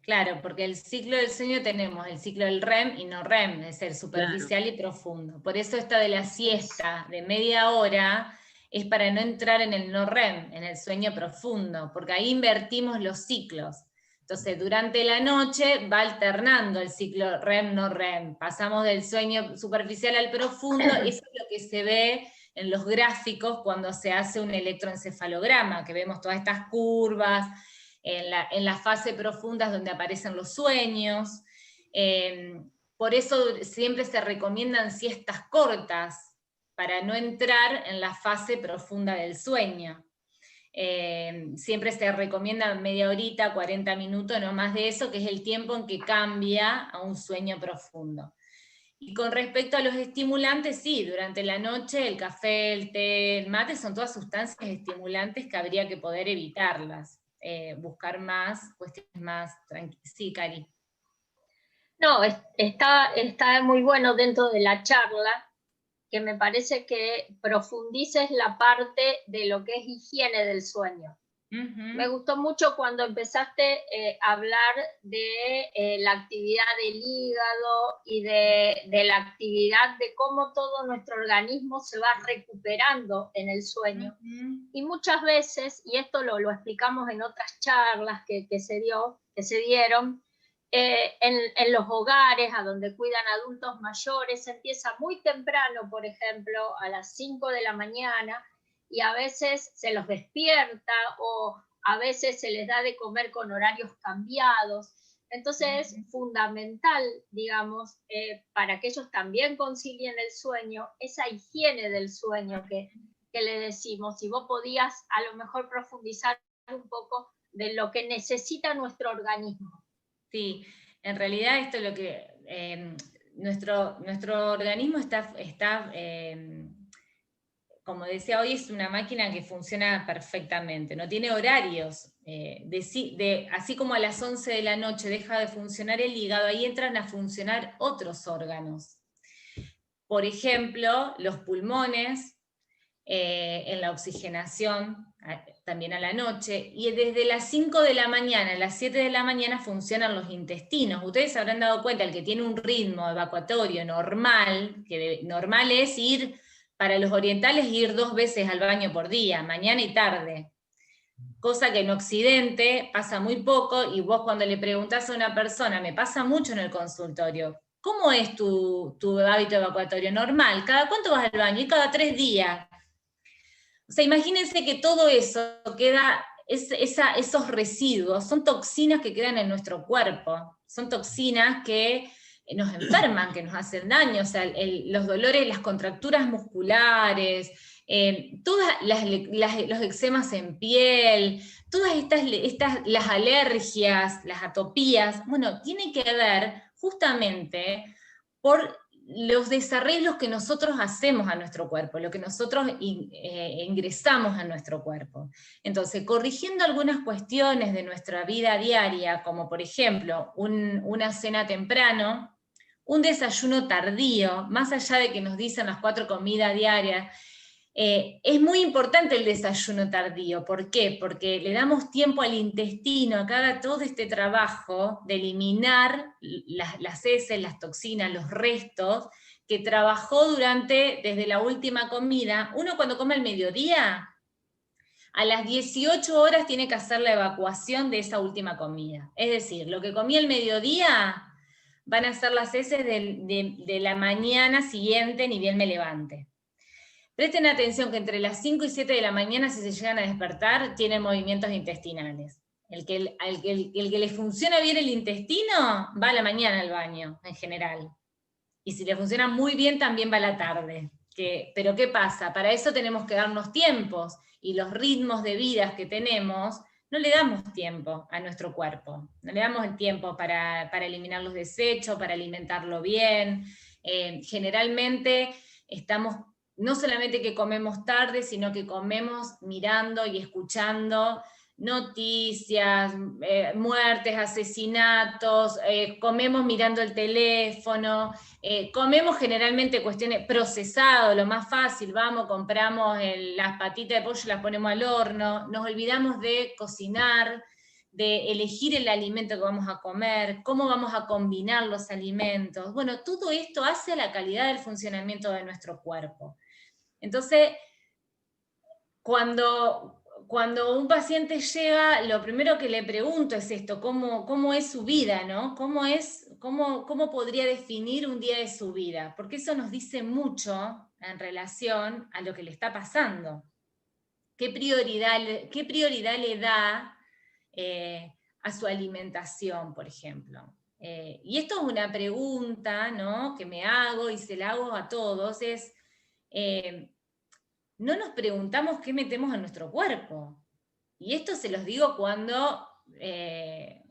Speaker 2: Claro, porque el ciclo del sueño tenemos el ciclo del REM y no REM, es el superficial y profundo. Por eso esta de la siesta de media hora es para no entrar en el no REM, en el sueño profundo, porque ahí invertimos los ciclos. Entonces, durante la noche va alternando el ciclo REM-no REM. Pasamos del sueño superficial al profundo, y eso es lo que se ve en los gráficos cuando se hace un electroencefalograma, que vemos todas estas curvas. En la fase profunda es donde aparecen los sueños. Por eso siempre se recomiendan siestas cortas, para no entrar en la fase profunda del sueño. Siempre se recomienda media horita, 40 minutos, no más de eso, que es el tiempo en que cambia a un sueño profundo. Y con respecto a los estimulantes, sí, durante la noche el café, el té, el mate son todas sustancias estimulantes que habría que poder evitarlas. Buscar más, cuestiones más tranquilas. Sí, Cari.
Speaker 3: No, está muy bueno dentro de la charla, que me parece que profundices la parte de lo que es higiene del sueño. Me gustó mucho cuando empezaste a hablar de la actividad del hígado y de la actividad de cómo todo nuestro organismo se va recuperando en el sueño. Y muchas veces, y esto lo explicamos en otras charlas que se dieron, en los hogares a donde cuidan adultos mayores, se empieza muy temprano, por ejemplo, a las 5 de la mañana, y a veces se los despierta o a veces se les da de comer con horarios cambiados. Entonces es fundamental, digamos, para que ellos también concilien el sueño, esa higiene del sueño que le decimos. Si vos podías a lo mejor profundizar un poco de lo que necesita nuestro organismo.
Speaker 2: Sí, en realidad esto es lo que nuestro organismo está como decía hoy, es una máquina que funciona perfectamente, no tiene horarios. Así como a las 11 de la noche deja de funcionar el hígado, ahí entran a funcionar otros órganos. Por ejemplo, los pulmones, en la oxigenación, también a la noche, y desde las 5 de la mañana a las 7 de la mañana funcionan los intestinos. Ustedes se habrán dado cuenta, el que tiene un ritmo evacuatorio normal, que normal es ir, para los orientales, ir 2 veces al baño por día, mañana y tarde, cosa que en Occidente pasa muy poco, y vos cuando le preguntás a una persona, me pasa mucho en el consultorio, ¿cómo es tu hábito evacuatorio? Normal, ¿cada cuánto vas al baño? Y cada 3 días. O sea, imagínense que todo eso queda, esos residuos, son toxinas que quedan en nuestro cuerpo, son toxinas que nos enferman, que nos hacen daño, o sea, los dolores, las contracturas musculares, todas los eczemas en piel, todas las alergias, las atopías, bueno, tiene que ver justamente por los desarreglos que nosotros hacemos a nuestro cuerpo, lo que nosotros ingresamos a nuestro cuerpo. Entonces, corrigiendo algunas cuestiones de nuestra vida diaria, como por ejemplo, una cena temprano, un desayuno tardío, más allá de que nos dicen las 4 comidas diarias, es muy importante el desayuno tardío. ¿Por qué? Porque le damos tiempo al intestino que haga todo este trabajo de eliminar las heces, las toxinas, los restos que trabajó desde la última comida. Uno cuando come al mediodía, a las 18 horas tiene que hacer la evacuación de esa última comida. Es decir, lo que comí al mediodía van a ser las heces de la mañana siguiente, ni bien me levante. Presten atención que entre las 5 y 7 de la mañana, si se llegan a despertar, tienen movimientos intestinales. El que le funciona bien el intestino, va a la mañana al baño, en general. Y si le funciona muy bien, también va a la tarde. Pero ¿qué pasa? Para eso tenemos que darnos tiempos, y los ritmos de vida que tenemos, no le damos tiempo a nuestro cuerpo. No le damos el tiempo para eliminar los desechos, para alimentarlo bien. Generalmente estamos, no solamente que comemos tarde, sino que comemos mirando y escuchando noticias, muertes, asesinatos, comemos mirando el teléfono, comemos generalmente cuestiones procesadas, lo más fácil, vamos, compramos las patitas de pollo y las ponemos al horno, nos olvidamos de cocinar, de elegir el alimento que vamos a comer, cómo vamos a combinar los alimentos. Bueno, todo esto hace a la calidad del funcionamiento de nuestro cuerpo. Entonces, cuando un paciente llega, lo primero que le pregunto es esto: ¿cómo es su vida, ¿no? ¿Cómo podría definir un día de su vida? Porque eso nos dice mucho en relación a lo que le está pasando. ¿Qué prioridad le da a su alimentación, por ejemplo? Y esto es una pregunta, ¿no?, que me hago y se la hago a todos, es... no nos preguntamos qué metemos en nuestro cuerpo. Y esto se los digo cuando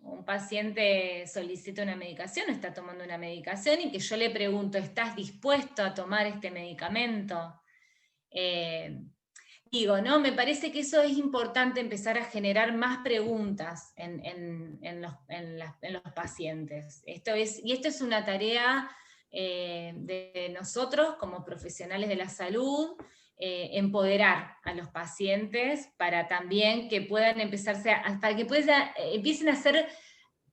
Speaker 2: un paciente solicita una medicación, está tomando una medicación, y que yo le pregunto, ¿estás dispuesto a tomar este medicamento? Me parece que eso es importante, empezar a generar más preguntas en los pacientes. Esto es una tarea de nosotros como profesionales de la salud, empoderar a los pacientes para también que puedan empiecen a ser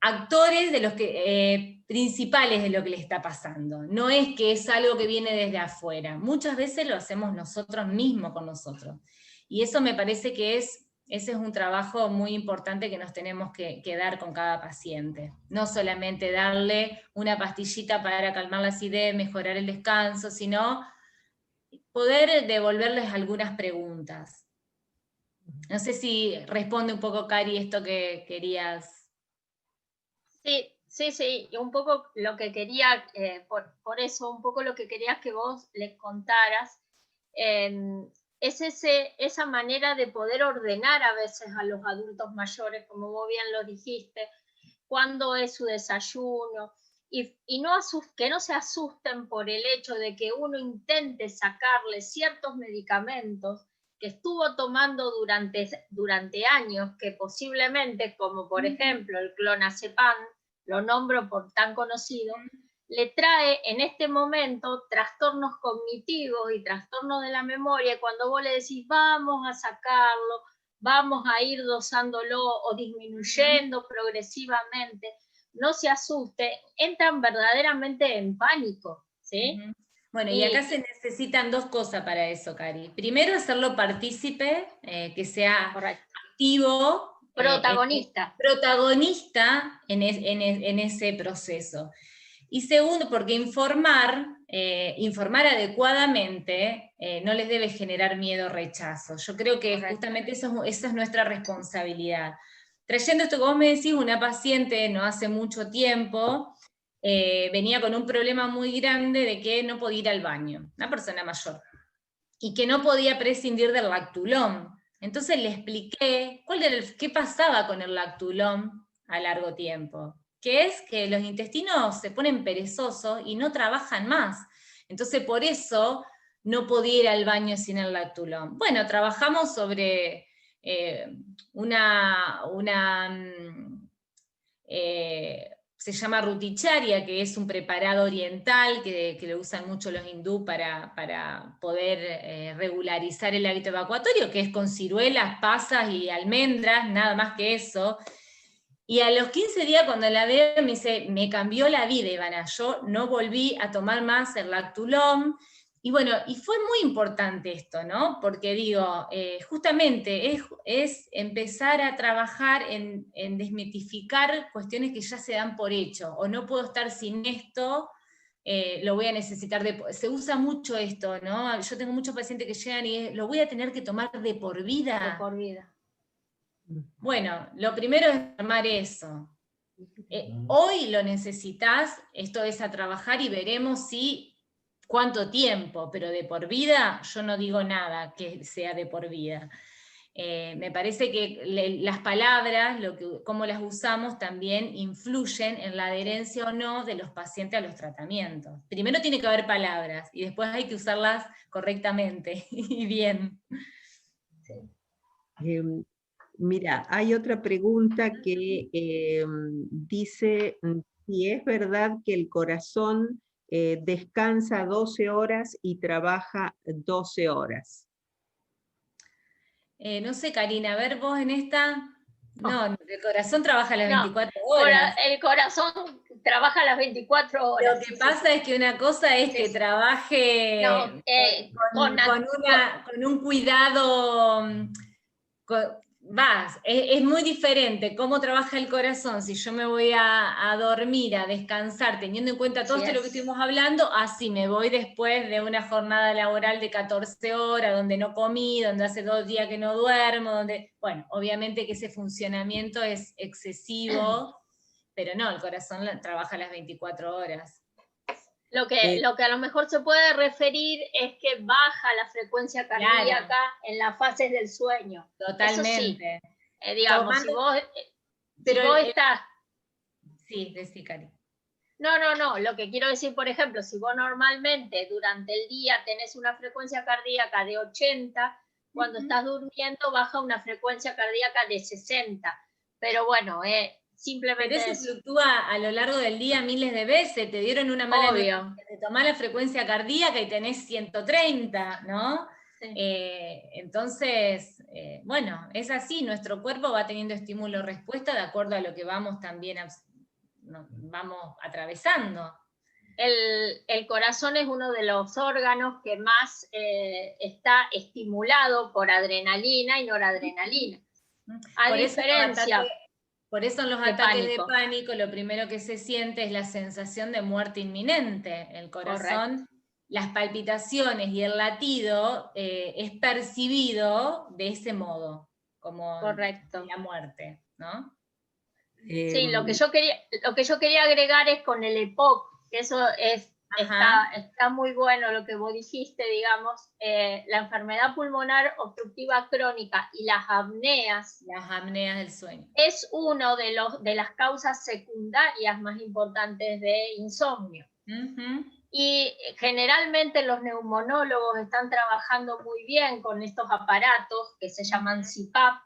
Speaker 2: actores de los principales de lo que les está pasando. No es que es algo que viene desde afuera, muchas veces lo hacemos nosotros mismos con nosotros. Y eso me parece que ese es un trabajo muy importante que nos tenemos que dar con cada paciente. No solamente darle una pastillita para calmar la acidez, mejorar el descanso, sino poder devolverles algunas preguntas. No sé si responde un poco, Cari, esto que querías.
Speaker 3: Sí, un poco lo que quería, por eso, un poco lo que querías que vos les contaras, es esa manera de poder ordenar a veces a los adultos mayores, como vos bien lo dijiste, cuándo es su desayuno, y no que no se asusten por el hecho de que uno intente sacarle ciertos medicamentos que estuvo tomando durante años, que posiblemente, como por ejemplo el clonazepam, lo nombro por tan conocido, le trae en este momento trastornos cognitivos y trastornos de la memoria, y cuando vos le decís vamos a sacarlo, vamos a ir dosándolo o disminuyendo progresivamente, no se asuste, entran verdaderamente en pánico, ¿sí?
Speaker 2: Bueno, y acá se necesitan dos cosas para eso, Cari. Primero, hacerlo partícipe, que sea activo, protagonista en ese proceso. Y segundo, porque informar adecuadamente no les debe generar miedo o rechazo. Yo creo que justamente esa es nuestra responsabilidad. Trayendo esto que vos me decís, una paciente no hace mucho tiempo venía con un problema muy grande de que no podía ir al baño, una persona mayor, y que no podía prescindir del Lactulom. Entonces le expliqué qué pasaba con el Lactulom a largo tiempo, que es que los intestinos se ponen perezosos y no trabajan más. Entonces por eso no podía ir al baño sin el Lactulom. Bueno, trabajamos sobre se llama ruticharia, que es un preparado oriental que lo usan mucho los hindú para poder regularizar el hábito evacuatorio, que es con ciruelas, pasas y almendras, nada más que eso. Y a los 15 días cuando la veo me dice, me cambió la vida, Ivana, yo no volví a tomar más el Lactulom. Y bueno, y fue muy importante esto, ¿no? Porque digo, justamente es empezar a trabajar en desmitificar cuestiones que ya se dan por hecho, o no puedo estar sin esto, lo voy a necesitar se usa mucho esto, ¿no? Yo tengo muchos pacientes que llegan y lo voy a tener que tomar de por vida.
Speaker 3: De por vida.
Speaker 2: Bueno, lo primero es armar eso. Hoy lo necesitas, esto es a trabajar y veremos cuánto tiempo, pero de por vida yo no digo nada que sea de por vida. Me parece que las palabras, cómo las usamos, también influyen en la adherencia o no de los pacientes a los tratamientos. Primero tiene que haber palabras y después hay que usarlas correctamente y bien.
Speaker 1: Mira, hay otra pregunta que dice si es verdad que el corazón descansa 12 horas y trabaja 12 horas.
Speaker 2: No sé, Karina, a ver vos en esta. No, el corazón trabaja las 24 horas.
Speaker 3: El corazón trabaja las 24 horas.
Speaker 2: Lo que pasa es que una cosa es que trabaje con un cuidado. Es muy diferente cómo trabaja el corazón si yo me voy a dormir, a descansar, teniendo en cuenta todo esto de lo que estuvimos hablando, así me voy después de una jornada laboral de 14 horas, donde no comí, donde hace 2 días que no duermo, bueno, obviamente que ese funcionamiento es excesivo, pero no, el corazón trabaja las 24 horas.
Speaker 3: Lo que a lo mejor se puede referir es que baja la frecuencia cardíaca en las fases del sueño.
Speaker 2: Totalmente.
Speaker 3: Eso sí. Digamos, si vos estás...
Speaker 2: Sí, decí, Cari.
Speaker 3: No, lo que quiero decir, por ejemplo, si vos normalmente durante el día tenés una frecuencia cardíaca de 80, cuando estás durmiendo baja una frecuencia cardíaca de 60. Pero bueno, simplemente...
Speaker 2: Pero eso fluctúa a lo largo del día miles de veces, te dieron una mala noticia, te tomás la frecuencia cardíaca y tenés 130, ¿no? Sí. Entonces, bueno, es así, nuestro cuerpo va teniendo estímulo-respuesta de acuerdo a lo que vamos también vamos atravesando.
Speaker 3: El corazón es uno de los órganos que más está estimulado por adrenalina y noradrenalina. A diferencia...
Speaker 2: Por eso en los ataques de pánico lo primero que se siente es la sensación de muerte inminente. El corazón, las palpitaciones y el latido es percibido de ese modo. como
Speaker 3: Correcto.
Speaker 2: la muerte, ¿no?
Speaker 3: Sí, lo que yo quería agregar es con el EPOC, que eso está muy bueno lo que vos dijiste, digamos, la enfermedad pulmonar obstructiva crónica y las apneas.
Speaker 2: Las apneas del sueño.
Speaker 3: Es uno de las causas secundarias más importantes de insomnio. Y generalmente los neumonólogos están trabajando muy bien con estos aparatos que se llaman CPAP,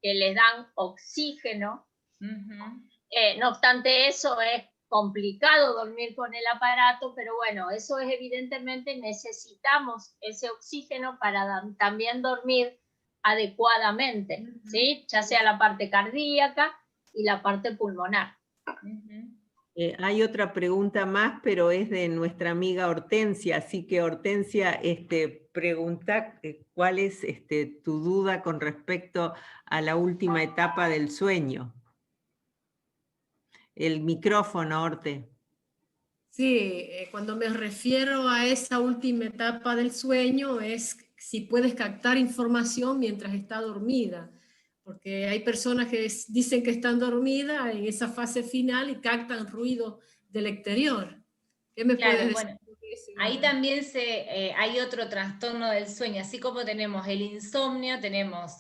Speaker 3: que les dan oxígeno. No obstante eso, es complicado dormir con el aparato, pero bueno, eso es evidentemente necesitamos ese oxígeno para también dormir adecuadamente, ¿sí? Ya sea la parte cardíaca y la parte pulmonar.
Speaker 1: Hay otra pregunta más, pero es de nuestra amiga Hortensia, así que Hortensia, pregunta cuál es tu duda con respecto a la última etapa del sueño. El micrófono, Horte.
Speaker 4: Sí, cuando me refiero a esa última etapa del sueño es si puedes captar información mientras está dormida, porque hay personas que dicen que están dormidas en esa fase final y captan ruido del exterior. ¿Qué me puedes decir?
Speaker 2: Bueno, ahí también hay otro trastorno del sueño, así como tenemos el insomnio, tenemos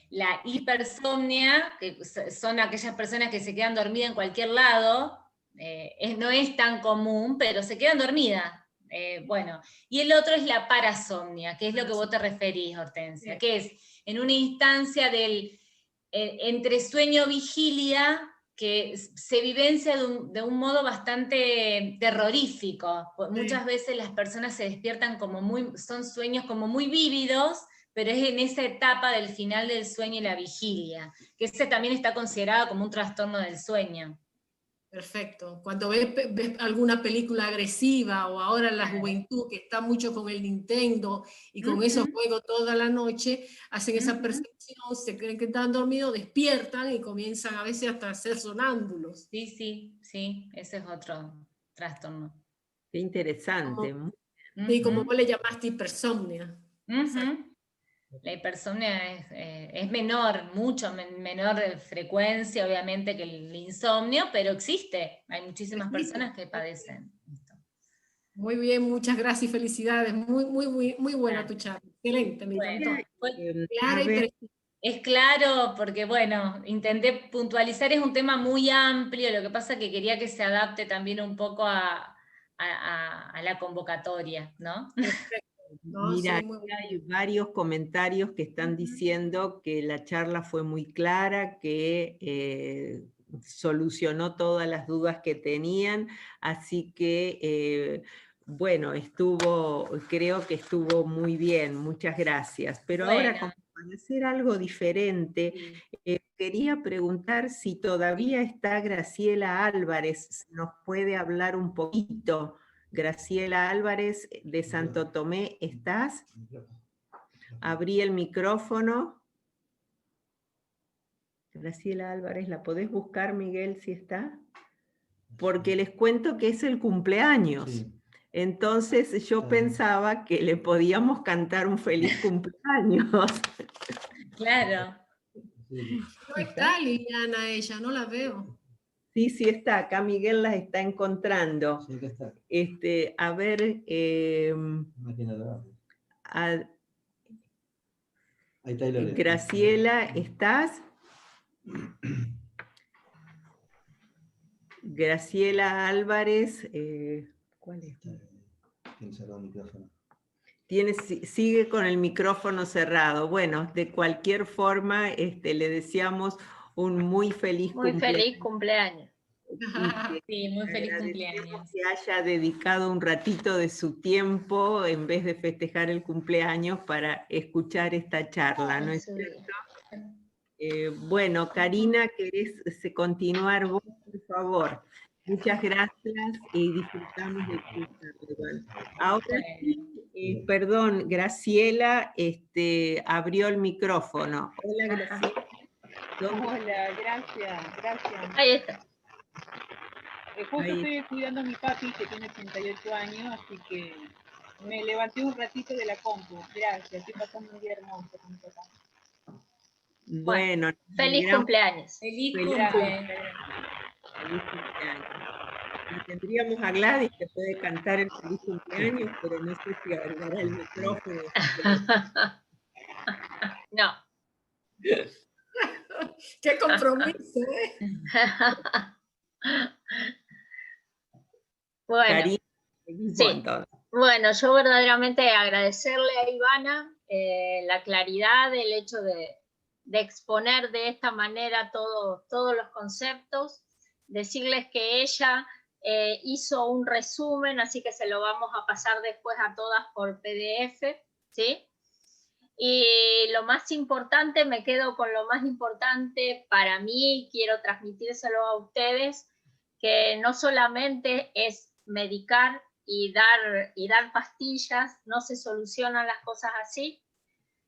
Speaker 2: la hipersomnia, que son aquellas personas que se quedan dormidas en cualquier lado, no es tan común, pero se quedan dormidas. Bueno, y el otro es la parasomnia, que es lo que vos te referís, Hortensia, que es en una instancia del entre sueño-vigilia, que se vivencia de un modo bastante terrorífico. Muchas veces las personas se despiertan son sueños como muy vívidos, pero es en esa etapa del final del sueño y la vigilia, que ese también está considerado como un trastorno del sueño.
Speaker 4: Perfecto. Cuando ves alguna película agresiva o ahora la juventud que está mucho con el Nintendo y con esos juegos toda la noche, hacen esa percepción, se creen que están dormidos, despiertan y comienzan a veces hasta a ser sonámbulos.
Speaker 2: Sí, ese es otro trastorno.
Speaker 1: Qué interesante.
Speaker 4: Y como vos le llamaste hipersomnia.
Speaker 2: La hipersomnia es menor, mucho menor de frecuencia, obviamente, que el insomnio, pero existe. Hay muchísimas personas que padecen esto.
Speaker 4: Muy bien, muchas gracias y felicidades. Muy buena tu charla. Excelente, me encantó. Clara y precisa.
Speaker 2: Es claro, porque bueno, intenté puntualizar, es un tema muy amplio, lo que pasa es que quería que se adapte también un poco a la convocatoria, ¿no?
Speaker 4: Perfecto.
Speaker 1: Mira, hay varios comentarios que están diciendo que la charla fue muy clara, que solucionó todas las dudas que tenían, así que, bueno, creo que estuvo muy bien, muchas gracias. Pero ahora, como para hacer algo diferente, quería preguntar si todavía está Graciela Álvarez, si nos puede hablar un poquito. Graciela Álvarez de Santo Tomé, ¿estás? Abrí el micrófono. Graciela Álvarez, ¿la podés buscar, Miguel, si está? Porque les cuento que es el cumpleaños. Sí. Entonces yo pensaba que le podíamos cantar un feliz cumpleaños.
Speaker 2: Claro.
Speaker 4: No está Liliana ella, no la veo.
Speaker 1: Sí, está, acá Miguel las está encontrando.
Speaker 5: Sí, que está.
Speaker 1: A ver,
Speaker 5: Ahí está
Speaker 1: Graciela, ¿estás? Graciela Álvarez, ¿cuál es?
Speaker 5: Tiene cerrado el micrófono.
Speaker 1: Sigue con el micrófono cerrado. Bueno, de cualquier forma, le deseamos un muy feliz cumpleaños.
Speaker 3: Muy feliz cumpleaños.
Speaker 2: Sí, muy feliz cumpleaños.
Speaker 1: Que haya dedicado un ratito de su tiempo, en vez de festejar el cumpleaños, para escuchar esta charla, ¿no es cierto? Bueno, Karina, ¿querés continuar vos, por favor? Muchas gracias y disfrutamos de tu charla. Ahora sí, perdón, Graciela abrió el micrófono. Hola, Graciela.
Speaker 6: Hola, gracias.
Speaker 3: Ahí está.
Speaker 6: Justo estoy cuidando a mi papi, que tiene 88 años, así que me levanté un ratito de la compu. Gracias, estoy pasando un día hermoso con mi papá.
Speaker 1: Bueno, nos
Speaker 3: Feliz
Speaker 1: alegramos.
Speaker 3: cumpleaños.
Speaker 2: Feliz
Speaker 1: Feliz
Speaker 2: cumpleaños.
Speaker 1: Feliz cumpleaños. Y tendríamos a Gladys que puede cantar el feliz cumpleaños, pero no sé si agarrará el micrófono.
Speaker 3: No.
Speaker 4: Qué compromiso, ¿eh?
Speaker 3: Bueno,
Speaker 1: Cariño, feliz
Speaker 3: sí.
Speaker 1: montón.
Speaker 3: Bueno, yo verdaderamente agradecerle a Ivana la claridad, el hecho de exponer de esta manera todos los conceptos, decirles que ella hizo un resumen, así que se lo vamos a pasar después a todas por PDF, ¿sí? Y lo más importante, me quedo con lo más importante para mí, quiero transmitírselo a ustedes, que no solamente es medicar y dar pastillas, no se solucionan las cosas así,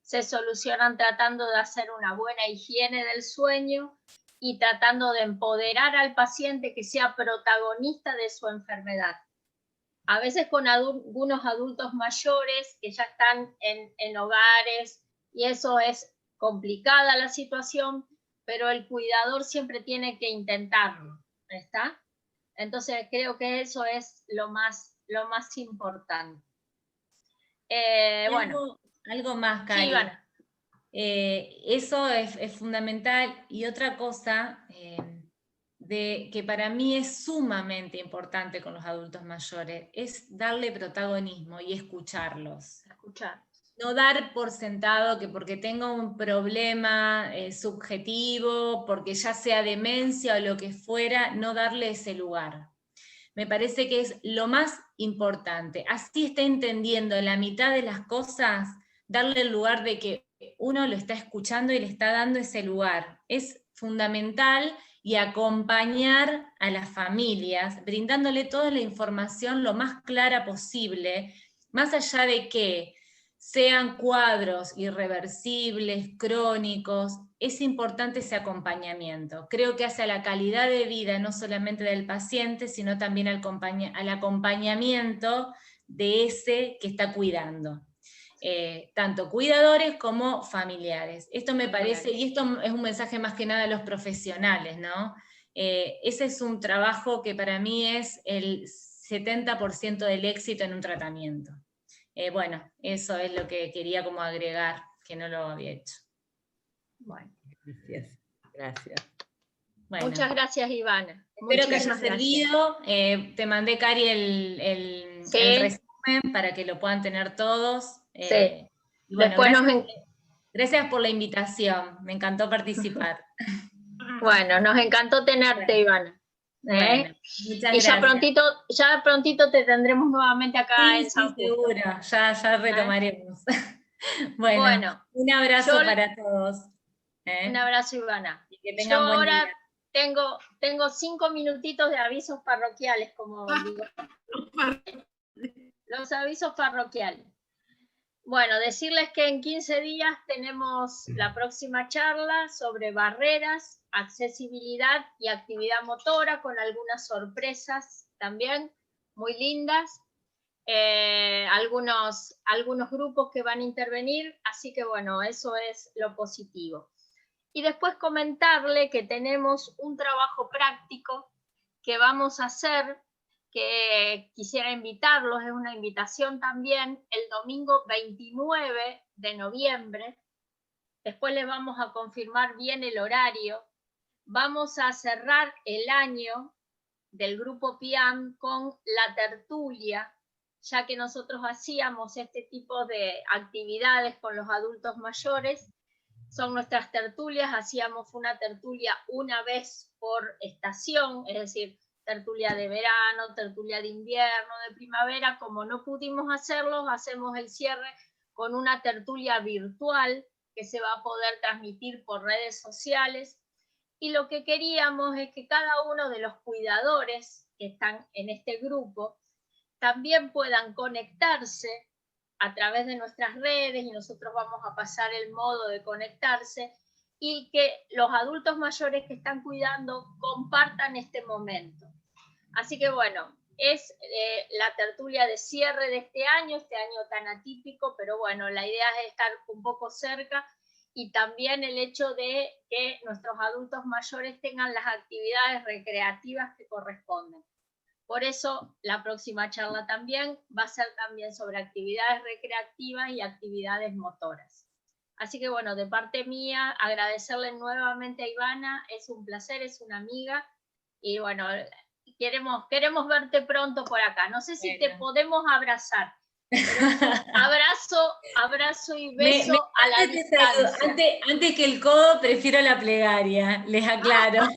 Speaker 3: se solucionan tratando de hacer una buena higiene del sueño y tratando de empoderar al paciente que sea protagonista de su enfermedad. A veces con algunos adultos mayores que ya están en hogares y eso es complicada la situación, pero el cuidador siempre tiene que intentarlo, ¿está? Entonces creo que eso es lo más importante. Bueno.
Speaker 2: Algo más, Cari.
Speaker 3: Sí, Ivana.
Speaker 2: Eso es fundamental. Y otra cosa que para mí es sumamente importante con los adultos mayores es darle protagonismo y escucharlos. No dar por sentado que porque tenga un problema subjetivo, porque ya sea demencia o lo que fuera, no darle ese lugar. Me parece que es lo más importante. Así está entendiendo la mitad de las cosas, darle el lugar de que uno lo está escuchando y le está dando ese lugar. Es fundamental, y acompañar a las familias, brindándole toda la información lo más clara posible, más allá de que sean cuadros irreversibles, crónicos, es importante ese acompañamiento. Creo que hace a la calidad de vida no solamente del paciente, sino también al acompañamiento de ese que está cuidando. Tanto cuidadores como familiares. Esto me parece, y esto es un mensaje más que nada a los profesionales, ¿no? Ese es un trabajo que para mí es el 70% del éxito en un tratamiento. Bueno, eso es lo que quería como agregar, que no lo había hecho.
Speaker 3: Bueno.
Speaker 1: Gracias.
Speaker 3: Bueno, muchas gracias, Ivana.
Speaker 2: Espero que haya servido. Te mandé, Cari, el resumen para que lo puedan tener todos.
Speaker 3: Sí.
Speaker 2: Y bueno, gracias por la invitación. Me encantó participar.
Speaker 3: Bueno, nos encantó tenerte, Ivana.
Speaker 2: Bueno, muchas gracias.
Speaker 3: Ya prontito te tendremos nuevamente acá en San Justo.
Speaker 2: Seguro, ya retomaremos. Bueno, un abrazo para todos.
Speaker 3: Un abrazo, Ivana.
Speaker 2: Y que tengan buen día.
Speaker 3: Ahora tengo 5 minutitos de avisos parroquiales, como digo. Los avisos parroquiales. Bueno, decirles que en 15 días tenemos la próxima charla sobre barreras, accesibilidad y actividad motora, con algunas sorpresas también muy lindas. Algunos grupos que van a intervenir, así que bueno, eso es lo positivo. Y después comentarle que tenemos un trabajo práctico que vamos a hacer, que quisiera invitarlos, es una invitación también, el domingo 29 de noviembre, después les vamos a confirmar bien el horario, vamos a cerrar el año del grupo PIAM con la tertulia, ya que nosotros hacíamos este tipo de actividades con los adultos mayores. Son nuestras tertulias, hacíamos una tertulia una vez por estación, es decir, tertulia de verano, tertulia de invierno, de primavera. Como no pudimos hacerlo, hacemos el cierre con una tertulia virtual que se va a poder transmitir por redes sociales. Y lo que queríamos es que cada uno de los cuidadores que están en este grupo también puedan conectarse a través de nuestras redes, y nosotros vamos a pasar el modo de conectarse, y que los adultos mayores que están cuidando compartan este momento. Así que bueno, es la tertulia de cierre de este año tan atípico, pero bueno, la idea es estar un poco cerca y también el hecho de que nuestros adultos mayores tengan las actividades recreativas que corresponden. Por eso la próxima charla también va a ser también sobre actividades recreativas y actividades motoras. Así que bueno, de parte mía, agradecerle nuevamente a Ivana, es un placer, es una amiga, y bueno, queremos verte pronto por acá. No sé si te podemos abrazar. Abrazo y beso a la distancia.
Speaker 2: Antes que el codo, prefiero la plegaria, les aclaro.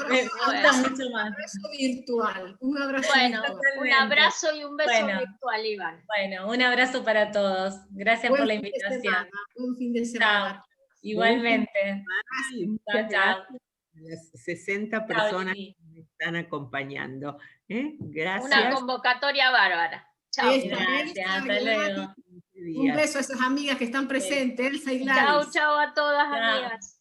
Speaker 2: Me gusta mucho más.
Speaker 4: Un abrazo virtual. Un abrazo virtual.
Speaker 3: Un abrazo y un beso virtual, Iván.
Speaker 2: Bueno, un abrazo para todos. Gracias por la invitación.
Speaker 4: Buen fin de semana.
Speaker 2: Chao. Igualmente.
Speaker 1: Chao, chao. Las 60 personas
Speaker 2: sí.
Speaker 1: que me están acompañando. Gracias.
Speaker 3: Una convocatoria bárbara. Chao.
Speaker 2: Gracias, hasta luego.
Speaker 4: Un beso a esas amigas que están presentes, Elsa y Gladys.
Speaker 3: Chao a todas, amigas.